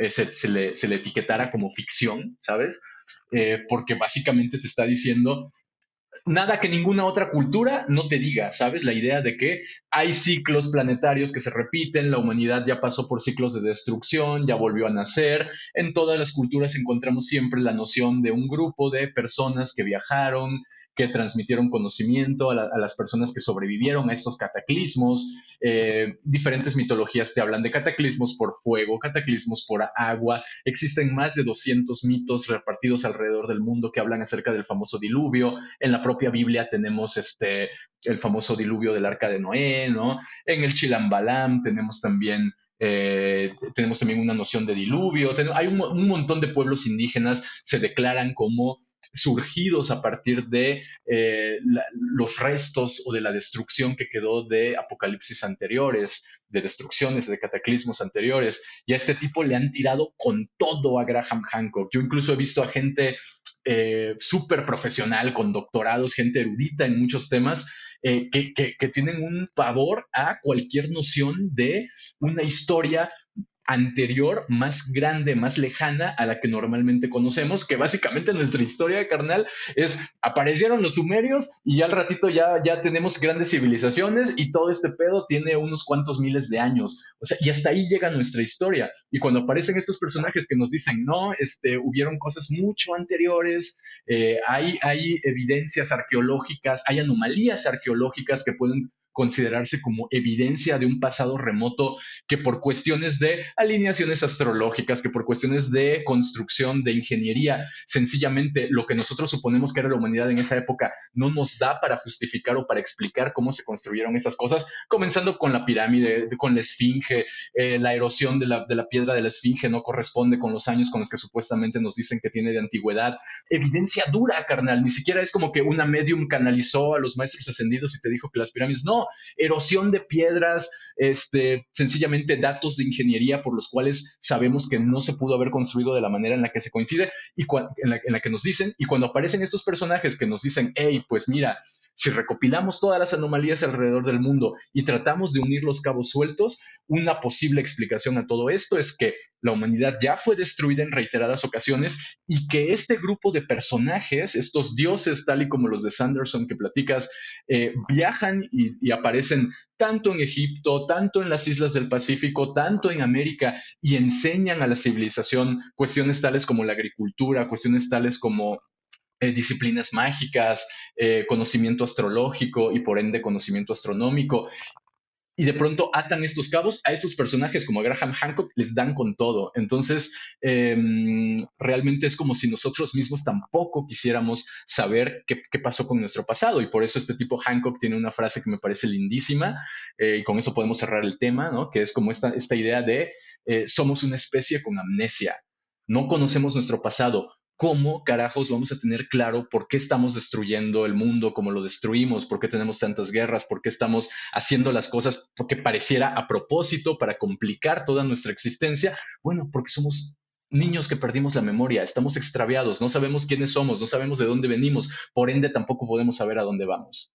se le etiquetara como ficción, ¿sabes? Porque básicamente te está diciendo nada que ninguna otra cultura no te diga, ¿sabes? La idea de que hay ciclos planetarios que se repiten, la humanidad ya pasó por ciclos de destrucción, ya volvió a nacer. En todas las culturas encontramos siempre la noción de un grupo de personas que viajaron, que transmitieron conocimiento a las personas que sobrevivieron a estos cataclismos. Diferentes mitologías te hablan de cataclismos por fuego, cataclismos por agua. Existen más de 200 mitos repartidos alrededor del mundo que hablan acerca del famoso diluvio. En la propia Biblia tenemos el famoso diluvio del arca de Noé, ¿no? En el Chilambalam tenemos también una noción de diluvio. Hay un montón de pueblos indígenas se declaran como surgidos a partir de los restos o de la destrucción que quedó de apocalipsis anteriores, de destrucciones, de cataclismos anteriores. Y a este tipo le han tirado con todo a Graham Hancock. Yo incluso he visto a gente súper profesional, con doctorados, gente erudita en muchos temas, que tienen un pavor a cualquier noción de una historia anterior, más grande, más lejana a la que normalmente conocemos, que básicamente nuestra historia, carnal, es aparecieron los sumerios y ya al ratito ya tenemos grandes civilizaciones y todo este pedo tiene unos cuantos miles de años. O sea, y hasta ahí llega nuestra historia. Y cuando aparecen estos personajes que nos dicen, no, hubieron cosas mucho anteriores, hay evidencias arqueológicas, hay anomalías arqueológicas que pueden considerarse como evidencia de un pasado remoto que por cuestiones de alineaciones astrológicas, que por cuestiones de construcción, de ingeniería, sencillamente lo que nosotros suponemos que era la humanidad en esa época no nos da para justificar o para explicar cómo se construyeron esas cosas, comenzando con la pirámide, con la esfinge, la erosión de la piedra de la esfinge no corresponde con los años con los que supuestamente nos dicen que tiene de antigüedad. Evidencia dura, carnal, ni siquiera es como que una medium canalizó a los maestros ascendidos y te dijo que las pirámides, no, erosión de piedras, sencillamente datos de ingeniería por los cuales sabemos que no se pudo haber construido de la manera en la que se coincide y en la que nos dicen, y cuando aparecen estos personajes que nos dicen, hey, pues mira, si recopilamos todas las anomalías alrededor del mundo y tratamos de unir los cabos sueltos, una posible explicación a todo esto es que la humanidad ya fue destruida en reiteradas ocasiones y que este grupo de personajes, estos dioses tal y como los de Sanderson que platicas, viajan y aparecen tanto en Egipto, tanto en las islas del Pacífico, tanto en América, y enseñan a la civilización cuestiones tales como la agricultura, cuestiones tales como disciplinas mágicas, conocimiento astrológico y por ende conocimiento astronómico. Y de pronto atan estos cabos a estos personajes como a Graham Hancock, les dan con todo. Entonces, realmente es como si nosotros mismos tampoco quisiéramos saber qué pasó con nuestro pasado. Y por eso este tipo Hancock tiene una frase que me parece lindísima, y con eso podemos cerrar el tema, ¿no? Que es como esta idea de somos una especie con amnesia. No conocemos nuestro pasado, ¿cómo carajos vamos a tener claro por qué estamos destruyendo el mundo como lo destruimos? ¿Por qué tenemos tantas guerras? ¿Por qué estamos haciendo las cosas porque pareciera a propósito para complicar toda nuestra existencia? Bueno, porque somos niños que perdimos la memoria, estamos extraviados, no sabemos quiénes somos, no sabemos de dónde venimos, por ende tampoco podemos saber a dónde vamos.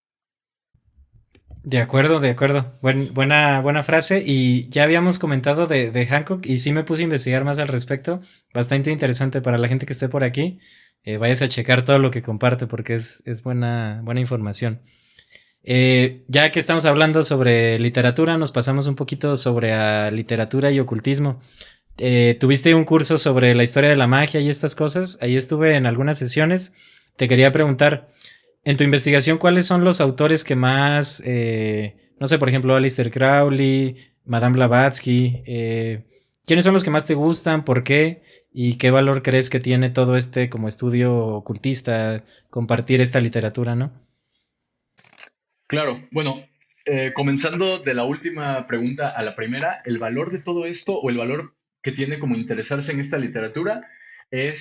De acuerdo, de acuerdo. Buena frase. Y ya habíamos comentado de Hancock y sí me puse a investigar más al respecto. Bastante interesante para la gente que esté por aquí. Vayas a checar todo lo que comparte porque es buena información. Ya que estamos hablando sobre literatura, nos pasamos un poquito sobre a literatura y ocultismo. Tuviste un curso sobre la historia de la magia y estas cosas. Ahí estuve en algunas sesiones. Te quería preguntar, en tu investigación, ¿cuáles son los autores que más, no sé, por ejemplo, Aleister Crowley, Madame Blavatsky, ¿quiénes son los que más te gustan? ¿Por qué? ¿Y qué valor crees que tiene todo este como estudio ocultista, compartir esta literatura, no? Claro, bueno, comenzando de la última pregunta a la primera, el valor de todo esto o el valor que tiene como interesarse en esta literatura es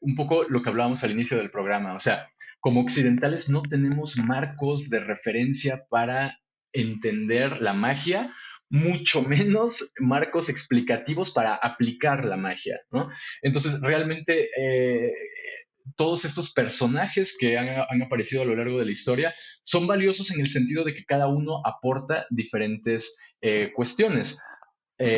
un poco lo que hablábamos al inicio del programa. O sea, como occidentales no tenemos marcos de referencia para entender la magia, mucho menos marcos explicativos para aplicar la magia, ¿no? Entonces, realmente todos estos personajes que han aparecido a lo largo de la historia son valiosos en el sentido de que cada uno aporta diferentes cuestiones.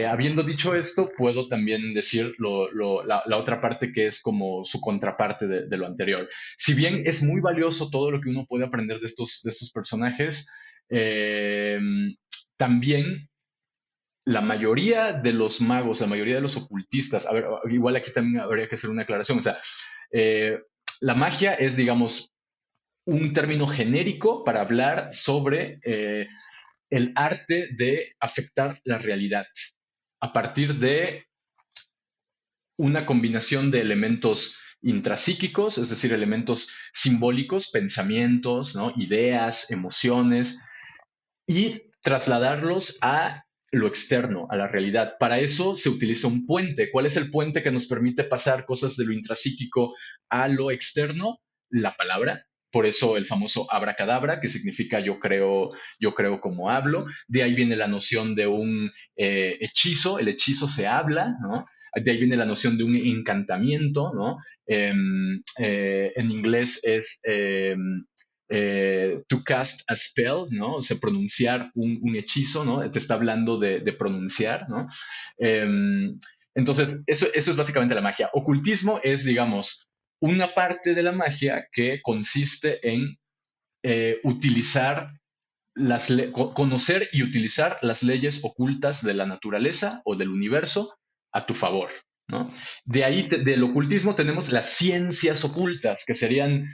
Habiendo dicho esto, puedo también decir la otra parte que es como su contraparte de lo anterior. Si bien es muy valioso todo lo que uno puede aprender de estos personajes, eh, también la mayoría de los magos, la mayoría de los ocultistas, a ver, igual aquí también habría que hacer una aclaración, o sea, eh, la magia es, digamos, un término genérico para hablar sobre el arte de afectar la realidad a partir de una combinación de elementos intrapsíquicos, es decir, elementos simbólicos, pensamientos, ¿no? Ideas, emociones, y trasladarlos a lo externo, a la realidad. Para eso se utiliza un puente. ¿Cuál es el puente que nos permite pasar cosas de lo intrapsíquico a lo externo? La palabra. Por eso el famoso abracadabra, que significa yo creo como hablo. De ahí viene la noción de un hechizo. El hechizo se habla, ¿no? De ahí viene la noción de un encantamiento, ¿no? En inglés es to cast a spell, ¿no? O sea, pronunciar un hechizo, ¿no? Te está hablando de pronunciar, ¿no? Entonces, eso es básicamente la magia. Ocultismo es, digamos, una parte de la magia que consiste en utilizar conocer y utilizar las leyes ocultas de la naturaleza o del universo a tu favor, ¿no? De ahí, del ocultismo tenemos las ciencias ocultas, que serían,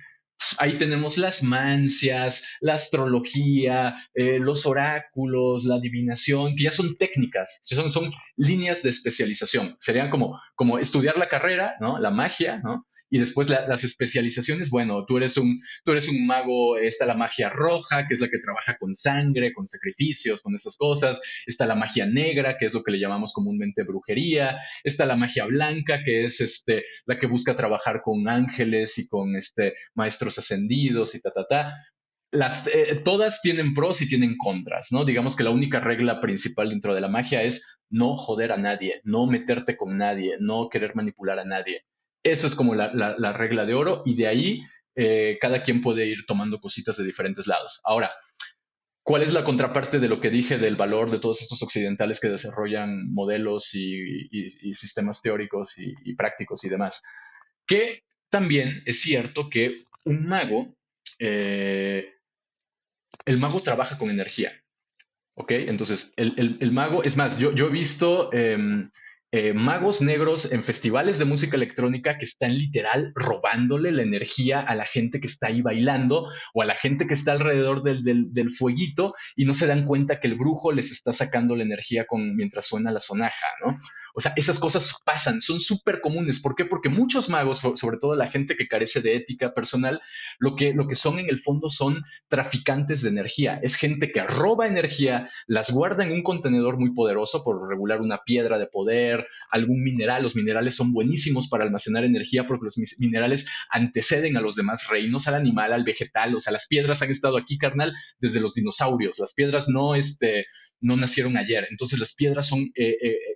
ahí tenemos las mancias, la astrología, los oráculos, la adivinación, que ya son técnicas, son líneas de especialización. Serían como estudiar la carrera, ¿no? La magia, ¿no? Y después las especializaciones, bueno, tú eres un mago, está la magia roja, que es la que trabaja con sangre, con sacrificios, con esas cosas. Está la magia negra, que es lo que le llamamos comúnmente brujería. Está la magia blanca, que es la que busca trabajar con ángeles y con maestros ascendidos y ta, ta, ta. Todas tienen pros y tienen contras, ¿no? Digamos que la única regla principal dentro de la magia es no joder a nadie, no meterte con nadie, no querer manipular a nadie. Eso es como la regla de oro y de ahí cada quien puede ir tomando cositas de diferentes lados. Ahora, ¿cuál es la contraparte de lo que dije del valor de todos estos occidentales que desarrollan modelos y sistemas teóricos y prácticos y demás? Que también es cierto que un mago, eh, el mago trabaja con energía. ¿Ok? Entonces, el mago, es más, yo he visto magos negros en festivales de música electrónica que están literal robándole la energía a la gente que está ahí bailando o a la gente que está alrededor del fueguito y no se dan cuenta que el brujo les está sacando la energía mientras suena la sonaja, ¿no? O sea, esas cosas pasan, son súper comunes. ¿Por qué? Porque muchos magos, sobre todo la gente que carece de ética personal, lo que son en el fondo son traficantes de energía. Es gente que roba energía, las guarda en un contenedor muy poderoso, por regular una piedra de poder, algún mineral. Los minerales son buenísimos para almacenar energía porque los minerales anteceden a los demás reinos, al animal, al vegetal. O sea, las piedras han estado aquí, carnal, desde los dinosaurios. Las piedras no nacieron ayer. Entonces las piedras son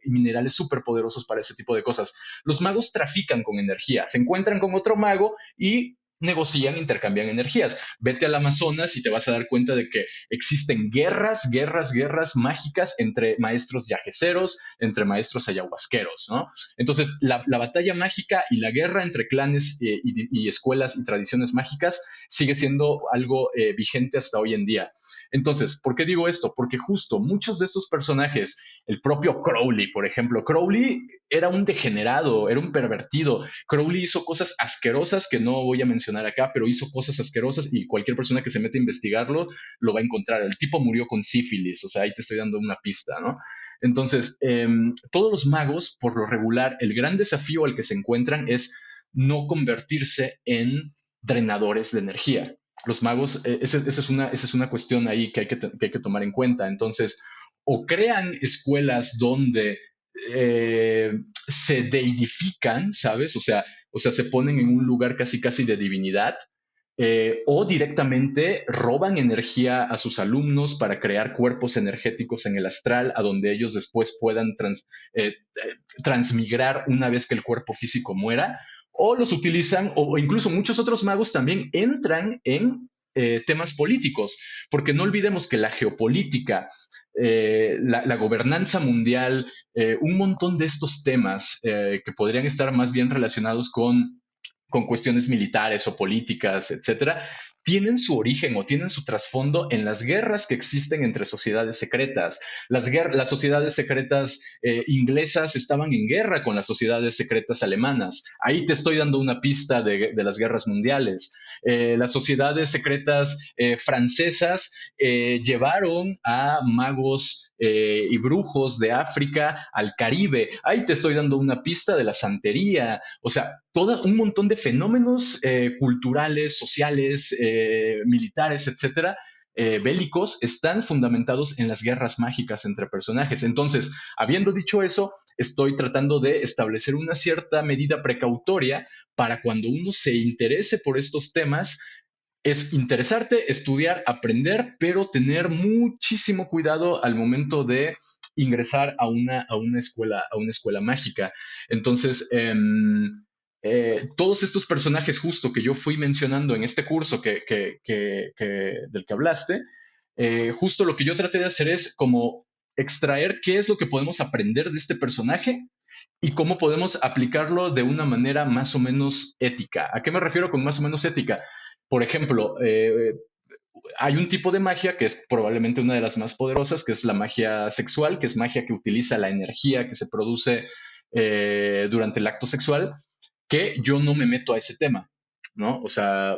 minerales súper poderosos para ese tipo de cosas. Los magos trafican con energía, se encuentran con otro mago y negocian, intercambian energías. Vete al Amazonas y te vas a dar cuenta de que existen guerras mágicas entre maestros yajeceros, entre maestros ayahuasqueros, ¿no? Entonces, la batalla mágica y la guerra entre clanes y escuelas y tradiciones mágicas sigue siendo algo vigente hasta hoy en día. Entonces, ¿por qué digo esto? Porque justo muchos de estos personajes, el propio Crowley, por ejemplo, Crowley era un degenerado, era un pervertido. Crowley hizo cosas asquerosas que no voy a mencionar acá, pero hizo cosas asquerosas y cualquier persona que se mete a investigarlo lo va a encontrar. El tipo murió con sífilis, o sea, ahí te estoy dando una pista, ¿no? Entonces, todos los magos, por lo regular, el gran desafío al que se encuentran es no convertirse en drenadores de energía. Los magos, esa es una cuestión ahí que hay que tomar en cuenta. Entonces, o crean escuelas donde eh, se deidifican, ¿sabes? O sea, se ponen en un lugar casi casi de divinidad, o directamente roban energía a sus alumnos para crear cuerpos energéticos en el astral, a donde ellos después puedan transmigrar una vez que el cuerpo físico muera, o los utilizan, o incluso muchos otros magos también entran en temas políticos, porque no olvidemos que la geopolítica, la gobernanza mundial, un montón de estos temas que podrían estar más bien relacionados con cuestiones militares o políticas, etcétera, tienen su origen o tienen su trasfondo en las guerras que existen entre sociedades secretas. Las sociedades secretas inglesas estaban en guerra con las sociedades secretas alemanas. Ahí te estoy dando una pista de las guerras mundiales. Las sociedades secretas francesas llevaron a magos y brujos de África al Caribe. Ahí te estoy dando una pista de la santería. O sea, todo un montón de fenómenos culturales, sociales, militares, etcétera, bélicos, están fundamentados en las guerras mágicas entre personajes. Entonces, habiendo dicho eso, estoy tratando de establecer una cierta medida precautoria para cuando uno se interese por estos temas, es interesarte, estudiar, aprender, pero tener muchísimo cuidado al momento de ingresar a una escuela mágica. Entonces, todos estos personajes justo que yo fui mencionando en este curso del que hablaste, justo lo que yo traté de hacer es como extraer qué es lo que podemos aprender de este personaje y cómo podemos aplicarlo de una manera más o menos ética. ¿A qué me refiero con más o menos ética? Por ejemplo, hay un tipo de magia que es probablemente una de las más poderosas, que es la magia sexual, que es magia que utiliza la energía que se produce durante el acto sexual, que yo no me meto a ese tema, ¿no? O sea,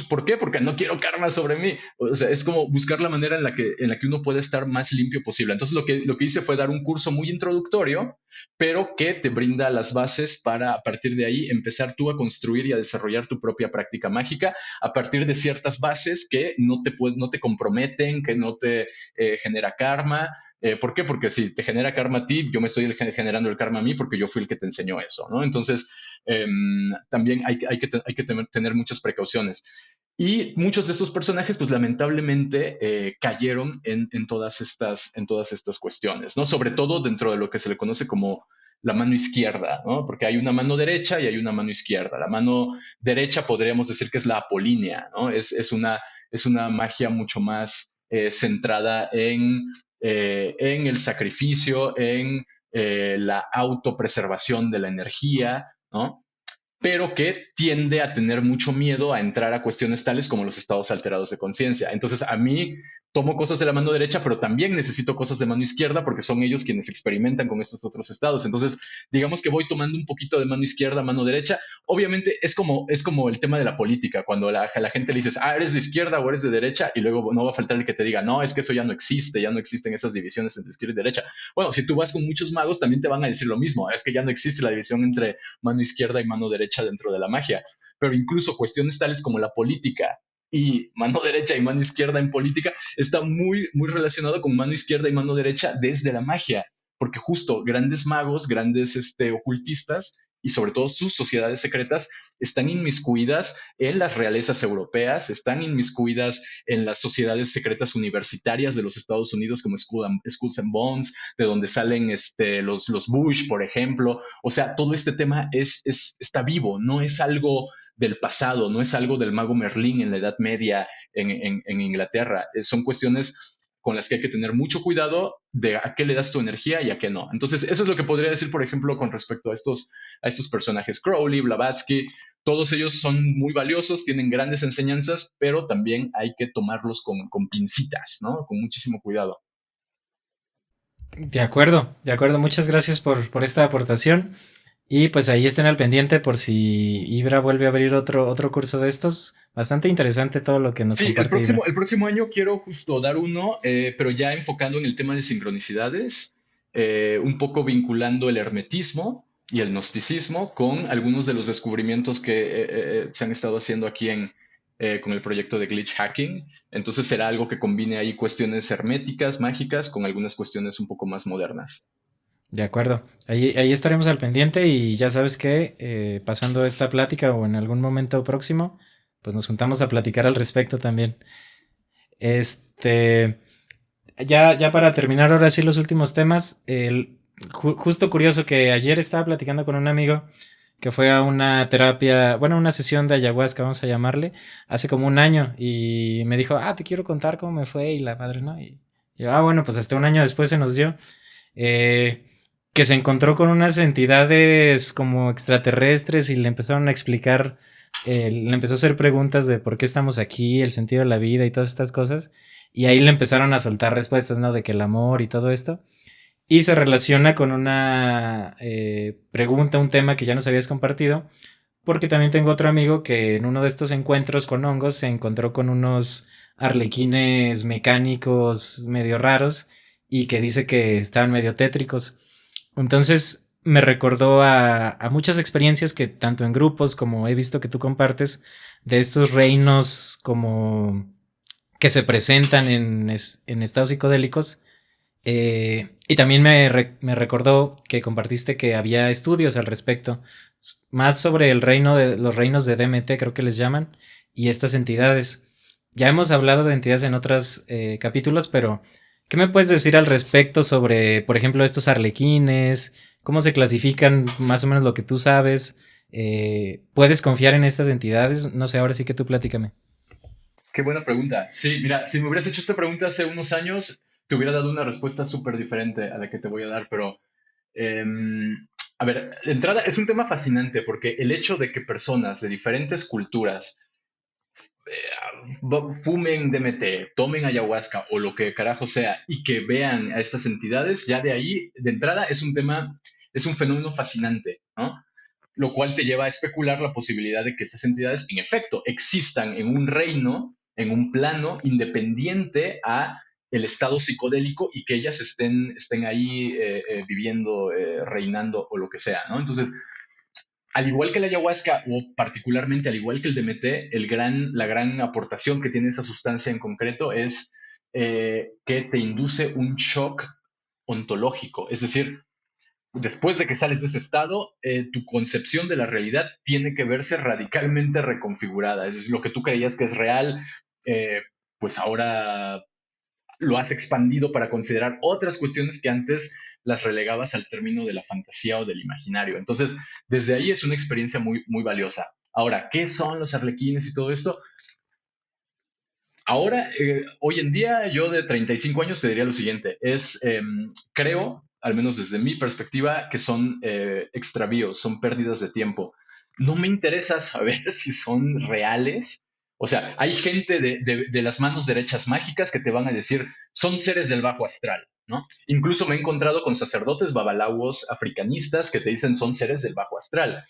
¿por qué? Porque no quiero karma sobre mí. O sea, es como buscar la manera en la que uno puede estar más limpio posible. Entonces, lo que hice fue dar un curso muy introductorio, pero que te brinda las bases para, a partir de ahí, empezar tú a construir y a desarrollar tu propia práctica mágica a partir de ciertas bases que no te comprometen, que no te genera karma. ¿Por qué? Porque si te genera karma a ti, yo me estoy generando el karma a mí porque yo fui el que te enseñó eso, ¿no? Entonces, también hay que tener muchas precauciones. Y muchos de estos personajes, pues lamentablemente, cayeron en todas estas cuestiones, ¿no? Sobre todo dentro de lo que se le conoce como la mano izquierda, ¿no? Porque hay una mano derecha y hay una mano izquierda. La mano derecha podríamos decir que es la apolínea, ¿no? Es una magia mucho más centrada en el sacrificio, en la autopreservación de la energía, ¿no? Pero que tiende a tener mucho miedo a entrar a cuestiones tales como los estados alterados de conciencia. Entonces, a mí tomo cosas de la mano derecha, pero también necesito cosas de mano izquierda porque son ellos quienes experimentan con estos otros estados. Entonces, digamos que voy tomando un poquito de mano izquierda, mano derecha. Obviamente es como el tema de la política, cuando la gente le dices, ah, eres de izquierda o eres de derecha, y luego no va a faltar el que te diga, no, es que eso ya no existen esas divisiones entre izquierda y derecha. Bueno, si tú vas con muchos magos, también te van a decir lo mismo, es que ya no existe la división entre mano izquierda y mano derecha dentro de la magia. Pero incluso cuestiones tales como la política y mano derecha y mano izquierda en política está muy relacionado con mano izquierda y mano derecha desde la magia, porque justo grandes magos, grandes ocultistas y sobre todo sus sociedades secretas están inmiscuidas en las realezas europeas, están inmiscuidas en las sociedades secretas universitarias de los Estados Unidos como Skulls and Bones, de donde salen los Bush, por ejemplo. O sea, todo este tema está vivo, no es algo del pasado, no es algo del mago Merlín en la Edad Media en Inglaterra. Son cuestiones con las que hay que tener mucho cuidado de a qué le das tu energía y a qué no. Entonces, eso es lo que podría decir, por ejemplo, con respecto a estos personajes. Crowley, Blavatsky, todos ellos son muy valiosos, tienen grandes enseñanzas, pero también hay que tomarlos con pincitas, ¿no? Con muchísimo cuidado. De acuerdo, de acuerdo. Muchas gracias por esta aportación. Y pues ahí estén al pendiente por si Ibra vuelve a abrir otro curso de estos. Bastante interesante todo lo que nos Sí, comparte Ibra. el próximo año quiero justo dar uno, pero ya enfocando en el tema de sincronicidades, un poco vinculando el hermetismo y el gnosticismo con algunos de los descubrimientos que se han estado haciendo aquí con el proyecto de glitch hacking. Entonces será algo que combine ahí cuestiones herméticas, mágicas, con algunas cuestiones un poco más modernas. De acuerdo. Ahí estaremos al pendiente y ya sabes que pasando esta plática o en algún momento próximo, pues nos juntamos a platicar al respecto también. Este, ya para terminar ahora sí los últimos temas, justo curioso que ayer estaba platicando con un amigo que fue a una terapia, bueno, una sesión de ayahuasca, vamos a llamarle, hace como un año y me dijo, te quiero contar cómo me fue y la madre, ¿no? Y yo, bueno, pues hasta un año después se nos dio. Eh, que se encontró con unas entidades como extraterrestres y le empezaron a explicar, le empezó a hacer preguntas de por qué estamos aquí, el sentido de la vida y todas estas cosas. Y ahí le empezaron a soltar respuestas, ¿no? De que el amor y todo esto. Y se relaciona con una pregunta, un tema que ya nos habías compartido, porque también tengo otro amigo que en uno de estos encuentros con hongos se encontró con unos arlequines mecánicos medio raros y que dice que estaban medio tétricos. Entonces me recordó a muchas experiencias que tanto en grupos como he visto que tú compartes de estos reinos como que se presentan en estados psicodélicos. Y también me recordó que compartiste que había estudios al respecto, más sobre el reino de los reinos de DMT, creo que les llaman, y estas entidades. Ya hemos hablado de entidades en otros capítulos, pero ¿qué me puedes decir al respecto sobre, por ejemplo, estos arlequines? ¿Cómo se clasifican? Más o menos lo que tú sabes. ¿Puedes confiar en estas entidades? No sé, ahora sí que tú platícame. Qué buena pregunta. Sí, mira, si me hubieras hecho esta pregunta hace unos años, te hubiera dado una respuesta súper diferente a la que te voy a dar, pero a ver, de entrada es un tema fascinante porque el hecho de que personas de diferentes culturas fumen DMT, tomen ayahuasca o lo que carajo sea y que vean a estas entidades, ya de ahí, de entrada, es un tema, es un fenómeno fascinante, ¿no? Lo cual te lleva a especular la posibilidad de que estas entidades, en efecto, existan en un reino, en un plano independiente a el estado psicodélico y que ellas estén ahí viviendo, reinando o lo que sea, ¿no? Entonces, al igual que la ayahuasca, o particularmente al igual que el DMT, la gran aportación que tiene esa sustancia en concreto es que te induce un shock ontológico. Es decir, después de que sales de ese estado, tu concepción de la realidad tiene que verse radicalmente reconfigurada. Es decir, lo que tú creías que es real, eh, pues ahora lo has expandido para considerar otras cuestiones que antes las relegabas al término de la fantasía o del imaginario. Entonces, desde ahí es una experiencia muy, muy valiosa. Ahora, ¿qué son los arlequines y todo esto? Ahora, hoy en día, yo de 35 años te diría lo siguiente, creo, al menos desde mi perspectiva, que son extravíos, son pérdidas de tiempo. No me interesa saber si son reales. O sea, hay gente de las manos derechas mágicas que te van a decir, son seres del bajo astral, ¿no? Incluso me he encontrado con sacerdotes babalawos africanistas que te dicen son seres del bajo astral.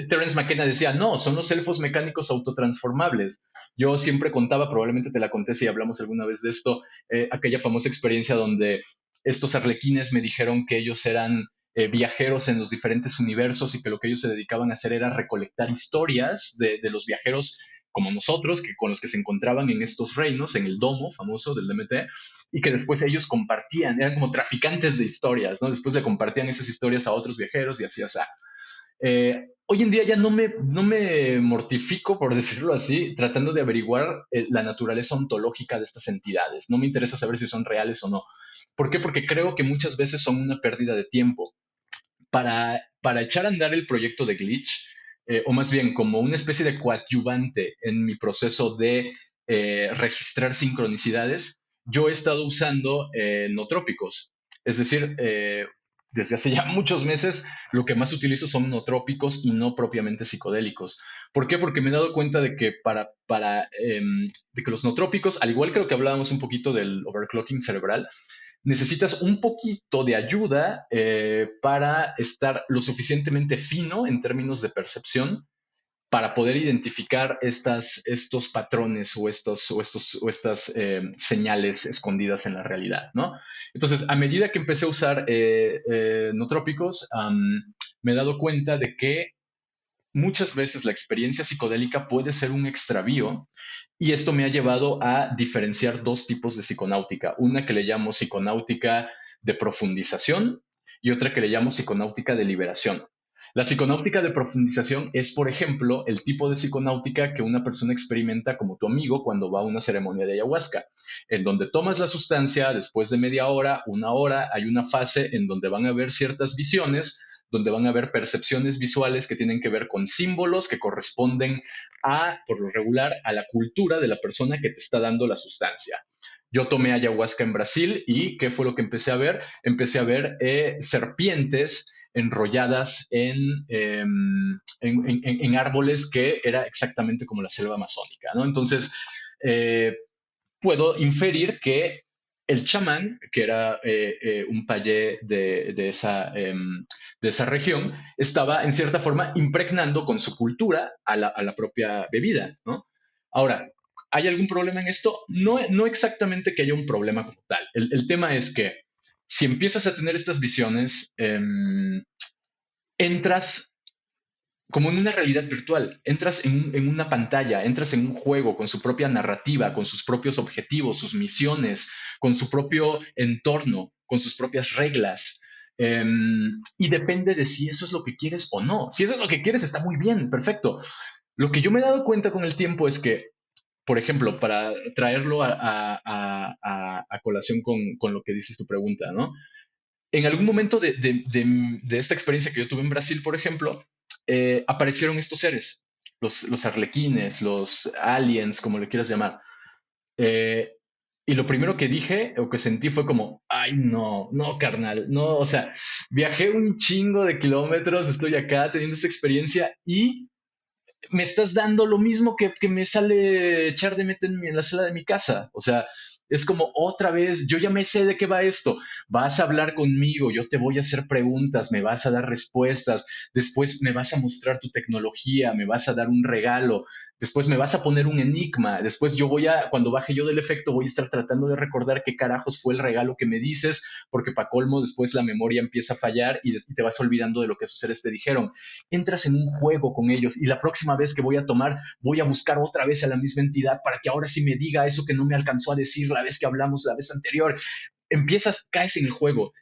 Terence McKenna decía, no, son los elfos mecánicos autotransformables. Yo siempre contaba, probablemente te la conté si hablamos alguna vez de esto, aquella famosa experiencia donde estos arlequines me dijeron que ellos eran viajeros en los diferentes universos y que lo que ellos se dedicaban a hacer era recolectar historias de los viajeros como nosotros, que con los que se encontraban en estos reinos, en el domo famoso del DMT, y que después ellos compartían, eran como traficantes de historias, ¿no? Después le compartían esas historias a otros viajeros y así, o sea, hoy en día ya no me mortifico, por decirlo así, tratando de averiguar la naturaleza ontológica de estas entidades. No me interesa saber si son reales o no. ¿Por qué? Porque creo que muchas veces son una pérdida de tiempo. Para echar a andar el proyecto de Glitch, o más bien como una especie de coadyuvante en mi proceso de registrar sincronicidades, yo he estado usando no trópicos. Es decir, desde hace ya muchos meses lo que más utilizo son no trópicos y no propiamente psicodélicos. ¿Por qué? Porque me he dado cuenta de que de que los no trópicos, al igual que lo que hablábamos un poquito del overclocking cerebral, necesitas un poquito de ayuda para estar lo suficientemente fino en términos de percepción para poder identificar estos patrones o estas señales escondidas en la realidad, ¿no? Entonces, a medida que empecé a usar no trópicos, me he dado cuenta de que muchas veces la experiencia psicodélica puede ser un extravío y esto me ha llevado a diferenciar dos tipos de psiconáutica, una que le llamo psiconáutica de profundización y otra que le llamo psiconáutica de liberación. La psiconáutica de profundización es, por ejemplo, el tipo de psiconáutica que una persona experimenta como tu amigo cuando va a una ceremonia de ayahuasca, en donde tomas la sustancia, después de media hora, una hora, hay una fase en donde van a haber ciertas visiones, donde van a haber percepciones visuales que tienen que ver con símbolos que corresponden por lo regular, a la cultura de la persona que te está dando la sustancia. Yo tomé ayahuasca en Brasil y ¿qué fue lo que empecé a ver? Empecé a ver serpientes enrolladas en árboles que era exactamente como la selva amazónica, ¿no? Entonces, eh, puedo inferir que el chamán, que era un payé de esa región, estaba en cierta forma impregnando con su cultura a la propia bebida, ¿no? Ahora, ¿hay algún problema en esto? No, no exactamente que haya un problema como tal. El tema es que si empiezas a tener estas visiones, entras como en una realidad virtual. Entras en una pantalla, entras en un juego con su propia narrativa, con sus propios objetivos, sus misiones, con su propio entorno, con sus propias reglas. Y depende de si eso es lo que quieres o no. Si eso es lo que quieres, está muy bien, perfecto. Lo que yo me he dado cuenta con el tiempo es que, por ejemplo, para traerlo a colación con lo que dices tu pregunta, ¿no? En algún momento de esta experiencia que yo tuve en Brasil, por ejemplo, aparecieron estos seres, los arlequines, los aliens, como le quieras llamar. Eh, y lo primero que dije o que sentí fue como, ay, no, no, carnal, no, o sea, viajé un chingo de kilómetros, estoy acá teniendo esta experiencia y me estás dando lo mismo que me sale echar de meta en la sala de mi casa. O sea, es como otra vez, yo ya me sé de qué va esto. Vas a hablar conmigo, yo te voy a hacer preguntas, me vas a dar respuestas, después me vas a mostrar tu tecnología, me vas a dar un regalo, después me vas a poner un enigma, después yo voy a, cuando baje yo del efecto, voy a estar tratando de recordar qué carajos fue el regalo que me dices, porque para colmo después la memoria empieza a fallar y te vas olvidando de lo que esos seres te dijeron. Entras en un juego con ellos y la próxima vez que voy a tomar, voy a buscar otra vez a la misma entidad para que ahora sí me diga eso que no me alcanzó a decir la vez que hablamos la vez anterior. Empiezas, caes en el juego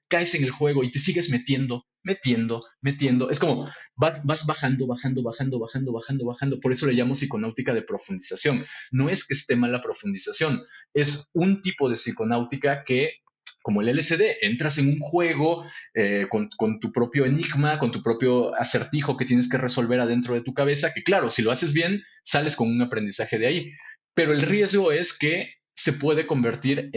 y te sigues metiendo, metiendo, metiendo. Es como vas bajando, bajando, bajando, bajando, bajando, bajando. Por eso le llamo psiconáutica de profundización. No es que esté mal la profundización, es un tipo de psiconáutica que, como el LCD, entras en un juego con tu propio enigma, con tu propio acertijo que tienes que resolver adentro de tu cabeza, que claro, si lo haces bien, sales con un aprendizaje de ahí. Pero el riesgo es que se puede convertir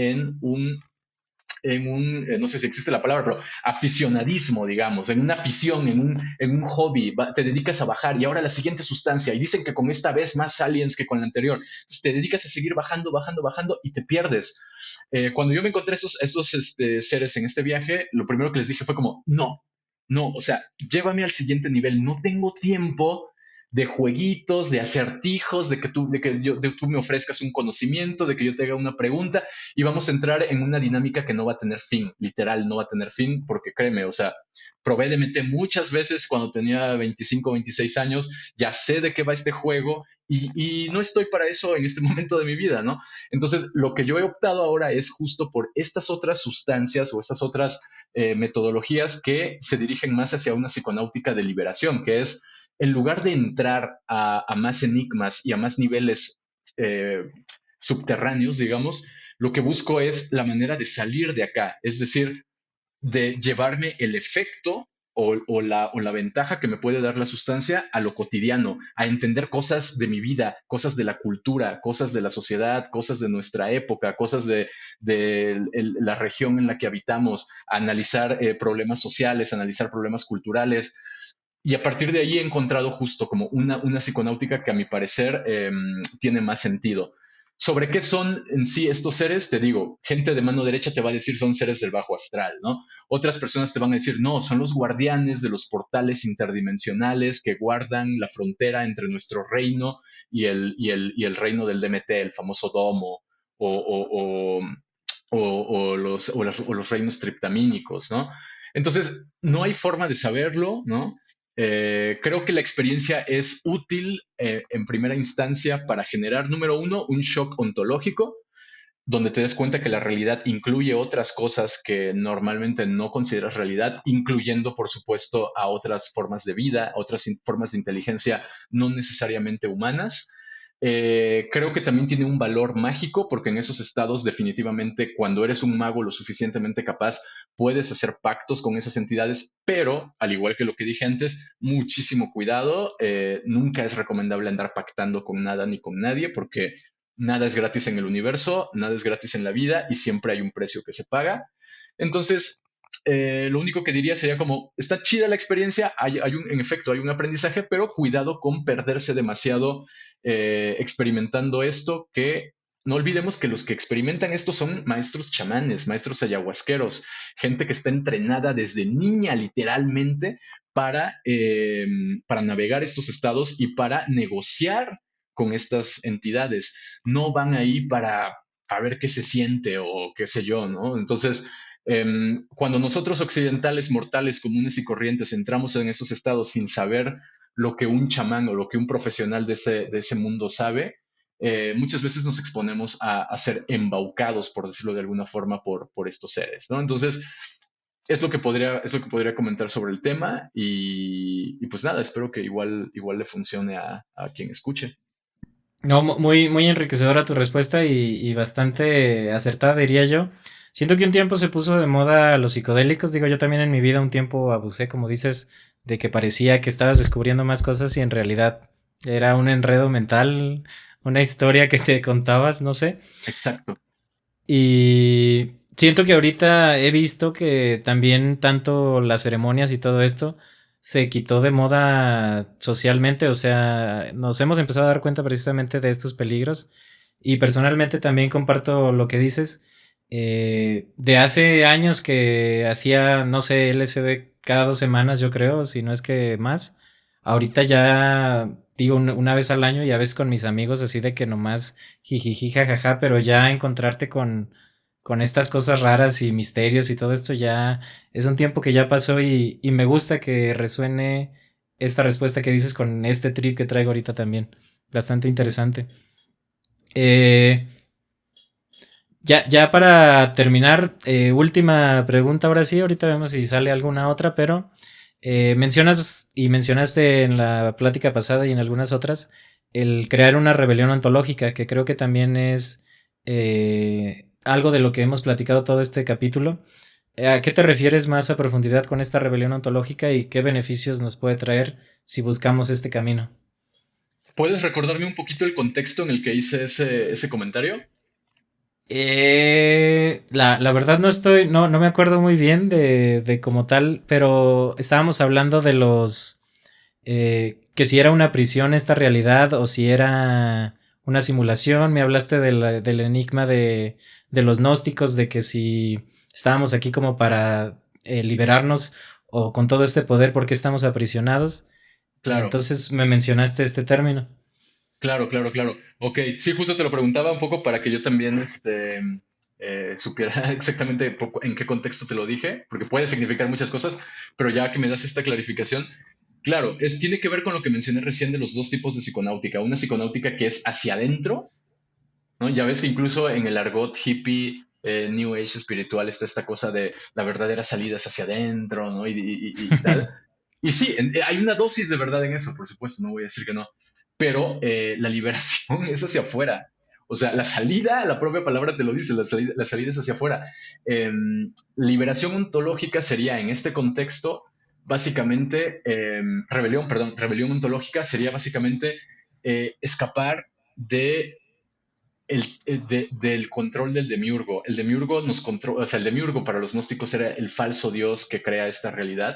no sé si existe la palabra, pero aficionadismo, digamos, en una afición, en un hobby, te dedicas a bajar y ahora la siguiente sustancia, y dicen que con esta vez más aliens que con la anterior, entonces te dedicas a seguir bajando, bajando, bajando y te pierdes. Cuando yo me encontré esos seres en este viaje, lo primero que les dije fue como, no, no, o sea, llévame al siguiente nivel, no tengo tiempo de jueguitos, de acertijos, de que tú me ofrezcas un conocimiento, de que yo te haga una pregunta y vamos a entrar en una dinámica que no va a tener fin, literal, no va a tener fin, porque créeme, o sea, probé de meter muchas veces cuando tenía 25, 26 años, ya sé de qué va este juego y no estoy para eso en este momento de mi vida, ¿no? Entonces, lo que yo he optado ahora es justo por estas otras sustancias o estas otras metodologías que se dirigen más hacia una psiconáutica de liberación, que es, en lugar de entrar a más enigmas y a más niveles eh, subterráneos, digamos, lo que busco es la manera de salir de acá, es decir, de llevarme el efecto o la ventaja que me puede dar la sustancia a lo cotidiano, a entender cosas de mi vida, cosas de la cultura, cosas de la sociedad, cosas de nuestra época, cosas de la región en la que habitamos, a analizar problemas sociales, analizar problemas culturales. Y a partir de ahí he encontrado justo como una psiconáutica que a mi parecer tiene más sentido. ¿Sobre qué son en sí estos seres? Te digo, gente de mano derecha te va a decir son seres del bajo astral, ¿no? Otras personas te van a decir, no, son los guardianes de los portales interdimensionales que guardan la frontera entre nuestro reino y el reino del DMT, el famoso domo, o, o, o, o los reinos triptamínicos, ¿no? Entonces, no hay forma de saberlo, ¿no? Creo que la experiencia es útil en primera instancia para generar, número uno, un shock ontológico, donde te des cuenta que la realidad incluye otras cosas que normalmente no consideras realidad, incluyendo, por supuesto, a otras formas de vida, otras formas de inteligencia no necesariamente humanas. Creo que también tiene un valor mágico porque en esos estados definitivamente cuando eres un mago lo suficientemente capaz puedes hacer pactos con esas entidades, pero al igual que lo que dije antes, muchísimo cuidado, nunca es recomendable andar pactando con nada ni con nadie porque nada es gratis en el universo, nada es gratis en la vida y siempre hay un precio que se paga. Entonces, lo único que diría sería como, está chida la experiencia, en efecto hay un aprendizaje, pero cuidado con perderse demasiado experimentando esto, que no olvidemos que los que experimentan esto son maestros chamanes, maestros ayahuasqueros, gente que está entrenada desde niña literalmente para navegar estos estados y para negociar con estas entidades. No van ahí para ver qué se siente o qué sé yo, ¿no? Entonces, cuando nosotros occidentales, mortales, comunes y corrientes, entramos en esos estados sin saber lo que un chamán o lo que un profesional de ese mundo sabe, muchas veces nos exponemos a ser embaucados, por decirlo de alguna forma, por estos seres, ¿no? Entonces, es lo que podría comentar sobre el tema y pues nada, espero que igual le funcione a quien escuche. No, muy, muy enriquecedora tu respuesta y bastante acertada, diría yo. Siento que un tiempo se puso de moda los psicodélicos. Digo, yo también en mi vida un tiempo abusé, como dices, de que parecía que estabas descubriendo más cosas y en realidad era un enredo mental, una historia que te contabas, no sé. Exacto. Y siento que ahorita he visto que también tanto las ceremonias y todo esto se quitó de moda socialmente, o sea, nos hemos empezado a dar cuenta precisamente de estos peligros y personalmente también comparto lo que dices. De hace años que hacía, no sé, LSD cada 2 semanas, yo creo, si no es que más. Ahorita ya digo una vez al año, ya ves con mis amigos así de que nomás jijiji, jajaja, pero ya encontrarte con estas cosas raras y misterios y todo esto ya es un tiempo que ya pasó y me gusta que resuene esta respuesta que dices con este trip que traigo ahorita también. Bastante interesante. Eh, ya para terminar, última pregunta ahora sí, ahorita vemos si sale alguna otra, pero mencionas y mencionaste en la plática pasada y en algunas otras el crear una rebelión ontológica, que creo que también es algo de lo que hemos platicado todo este capítulo. ¿A qué te refieres más a profundidad con esta rebelión ontológica y qué beneficios nos puede traer si buscamos este camino? ¿Puedes recordarme un poquito el contexto en el que hice ese comentario? La verdad no me acuerdo muy bien de como tal, pero estábamos hablando de que si era una prisión esta realidad o si era una simulación. Me hablaste del enigma de los gnósticos, de que si estábamos aquí como para liberarnos o con todo este poder, ¿por qué estamos aprisionados? Y Claro, entonces me mencionaste este término. claro, claro, claro. Ok, sí, justo te lo preguntaba un poco para que yo también supiera exactamente en qué contexto te lo dije, porque puede significar muchas cosas, pero ya que me das esta clarificación, claro, tiene que ver con lo que mencioné recién de los dos tipos de psiconáutica. Una psiconáutica que es hacia adentro, ¿no? Ya ves que incluso en el argot hippie, New Age espiritual está esta cosa de la verdadera salida es hacia adentro, ¿no? Y tal. Y sí, hay una dosis de verdad en eso, por supuesto, no voy a decir que no, pero la liberación es hacia afuera. O sea, la salida, la propia palabra te lo dice, la salida es hacia afuera. Liberación ontológica sería en este contexto, básicamente, rebelión ontológica sería básicamente escapar de del control del demiurgo. El demiurgo nos controla, o sea, el demiurgo para los gnósticos era el falso dios que crea esta realidad.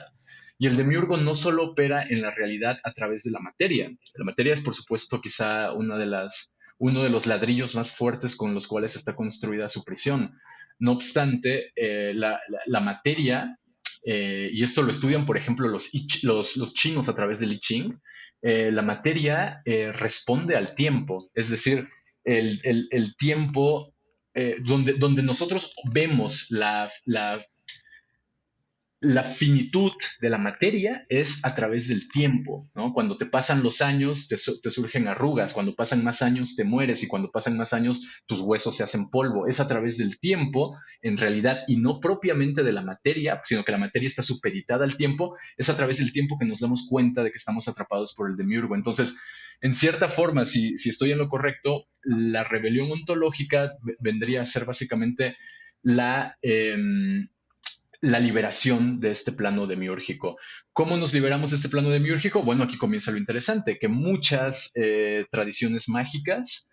Y el demiurgo no solo opera en la realidad a través de la materia. La materia es, por supuesto, quizá uno de los ladrillos más fuertes con los cuales está construida su prisión. No obstante, la materia, y esto lo estudian, por ejemplo, los chinos a través del I Ching, la materia responde al tiempo, es decir, el tiempo donde nosotros vemos la finitud de la materia es a través del tiempo, ¿no? Cuando te pasan los años, te surgen arrugas, cuando pasan más años, te mueres, y cuando pasan más años, tus huesos se hacen polvo. Es a través del tiempo, en realidad, y no propiamente de la materia, sino que la materia está supeditada al tiempo, es a través del tiempo que nos damos cuenta de que estamos atrapados por el demiurgo. Entonces, en cierta forma, si estoy en lo correcto, la rebelión ontológica vendría a ser básicamente la... la liberación de este plano demiúrgico. ¿Cómo nos liberamos de este plano demiúrgico? Bueno, aquí comienza lo interesante, que muchas tradiciones mágicas,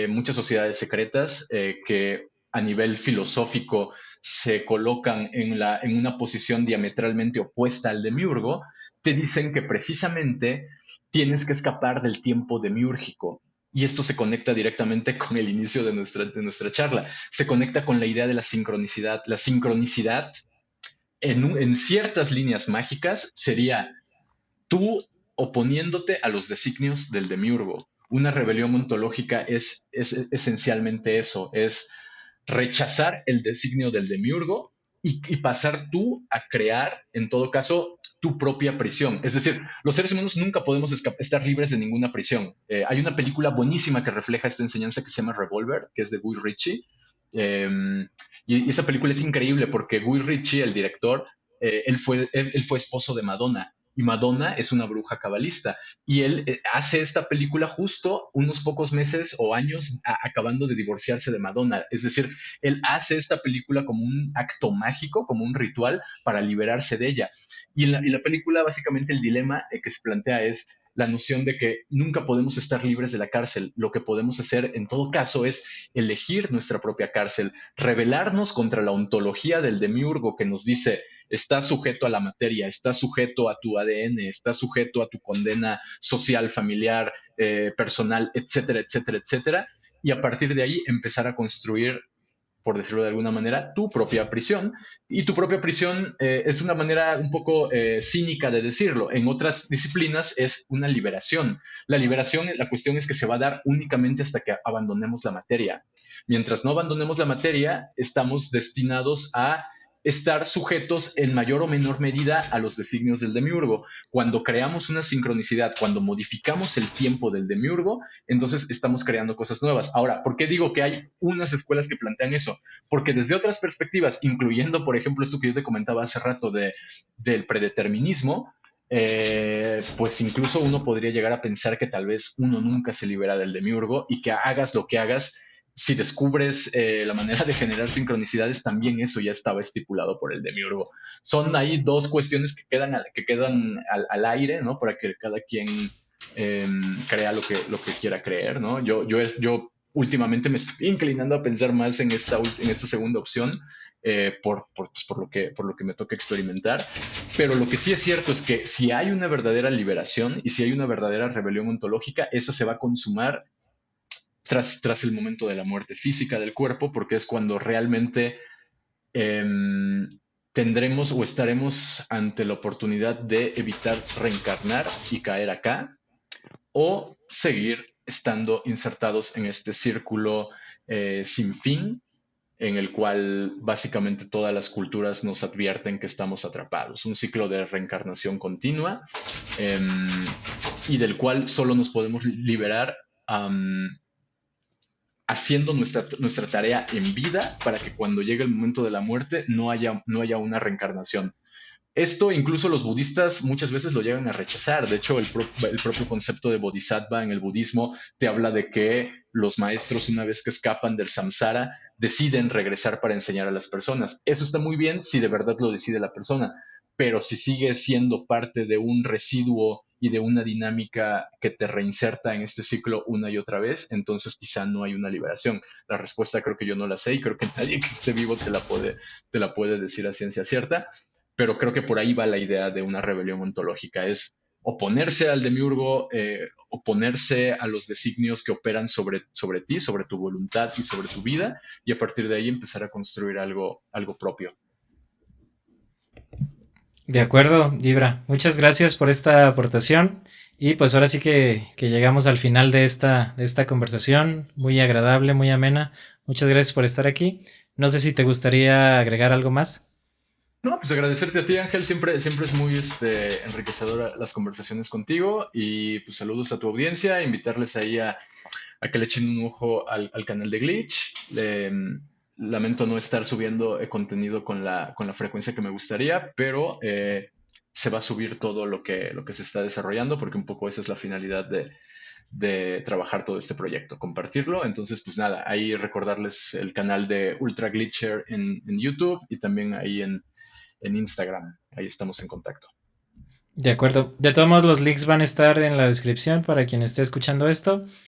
muchas sociedades secretas que a nivel filosófico se colocan en una posición diametralmente opuesta al demiurgo, te dicen que precisamente tienes que escapar del tiempo demiúrgico. Y esto se conecta directamente con el inicio de nuestra charla. Se conecta con la idea de la sincronicidad. La sincronicidad en ciertas líneas mágicas sería tú oponiéndote a los designios del demiurgo. Una rebelión ontológica es esencialmente eso, es rechazar el designio del demiurgo y pasar tú a crear, en todo caso, tu propia prisión. Es decir, los seres humanos nunca podemos estar libres de ninguna prisión. Hay una película buenísima que refleja esta enseñanza que se llama Revolver, que es de Guy Ritchie. Y esa película es increíble porque Guy Ritchie, el director, él fue esposo de Madonna. y Madonna es una bruja cabalista. Y él hace esta película justo unos pocos meses o años acabando de divorciarse de Madonna. Es decir, él hace esta película como un acto mágico, como un ritual para liberarse de ella. Y la película, básicamente, el dilema que se plantea es la noción de que nunca podemos estar libres de la cárcel. Lo que podemos hacer, en todo caso, es elegir nuestra propia cárcel, rebelarnos contra la ontología del demiurgo que nos dice: estás sujeto a la materia, estás sujeto a tu ADN, estás sujeto a tu condena social, familiar, personal, etcétera, etcétera, etcétera. Y a partir de ahí empezar a construir, por decirlo de alguna manera, tu propia prisión. Y tu propia prisión es una manera un poco cínica de decirlo. En otras disciplinas es una liberación. La liberación, la cuestión es que se va a dar únicamente hasta que abandonemos la materia. Mientras no abandonemos la materia, estamos destinados a estar sujetos en mayor o menor medida a los designios del demiurgo. Cuando creamos una sincronicidad, cuando modificamos el tiempo del demiurgo, entonces estamos creando cosas nuevas. Ahora, ¿por qué digo que hay unas escuelas que plantean eso? Porque desde otras perspectivas, incluyendo, por ejemplo, esto que yo te comentaba hace rato del predeterminismo, pues incluso uno podría llegar a pensar que tal vez uno nunca se libera del demiurgo y que hagas lo que hagas, si descubres la manera de generar sincronicidades, también eso ya estaba estipulado por el demiurgo. Son ahí dos cuestiones que quedan al aire, ¿no? Para que cada quien eh, crea lo que quiera creer, ¿no? Yo últimamente me estoy inclinando a pensar más en esta segunda opción, pues, por lo que me toca experimentar. Pero lo que sí es cierto es que si hay una verdadera liberación y si hay una verdadera rebelión ontológica, eso se va a consumar tras el momento de la muerte física del cuerpo, porque es cuando realmente eh, tendremos o estaremos ante la oportunidad de evitar reencarnar y caer acá, o seguir estando insertados en este círculo sin fin, en el cual básicamente todas las culturas nos advierten que estamos atrapados. Un ciclo de reencarnación continua, eh, y del cual solo nos podemos liberar haciendo nuestra tarea en vida, para que cuando llegue el momento de la muerte no haya una reencarnación. Esto incluso los budistas muchas veces lo llegan a rechazar. De hecho, el propio concepto de bodhisattva en el budismo te habla de que los maestros, una vez que escapan del samsara, deciden regresar para enseñar a las personas. Eso está muy bien si de verdad lo decide la persona, pero si sigue siendo parte de un residuo y de una dinámica que te reinserta en este ciclo una y otra vez, entonces quizá no hay una liberación. La respuesta creo que yo no la sé, y creo que nadie que esté vivo te la puede decir a ciencia cierta, pero creo que por ahí va la idea de una rebelión ontológica: es oponerse al demiurgo, oponerse a los designios que operan sobre ti, sobre tu voluntad y sobre tu vida, y a partir de ahí empezar a construir algo propio. De acuerdo, Dibra. Muchas gracias por esta aportación. Y pues ahora sí que llegamos al final de esta conversación. Muy agradable, muy amena. Muchas gracias por estar aquí. No sé si te gustaría agregar algo más. No, pues agradecerte a ti, Ángel. Siempre es muy enriquecedora las conversaciones contigo. Y pues saludos a tu audiencia, invitarles ahí a que le echen un ojo al canal de Glitch. Lamento no estar subiendo contenido con la frecuencia que me gustaría, pero se va a subir todo lo que se está desarrollando, porque un poco esa es la finalidad de trabajar todo este proyecto, compartirlo. Entonces, pues nada, ahí recordarles el canal de Ultra Glitcher en YouTube, y también ahí en Instagram. Ahí estamos en contacto. De acuerdo. De todos modos, los links van a estar en la descripción para quien esté escuchando esto.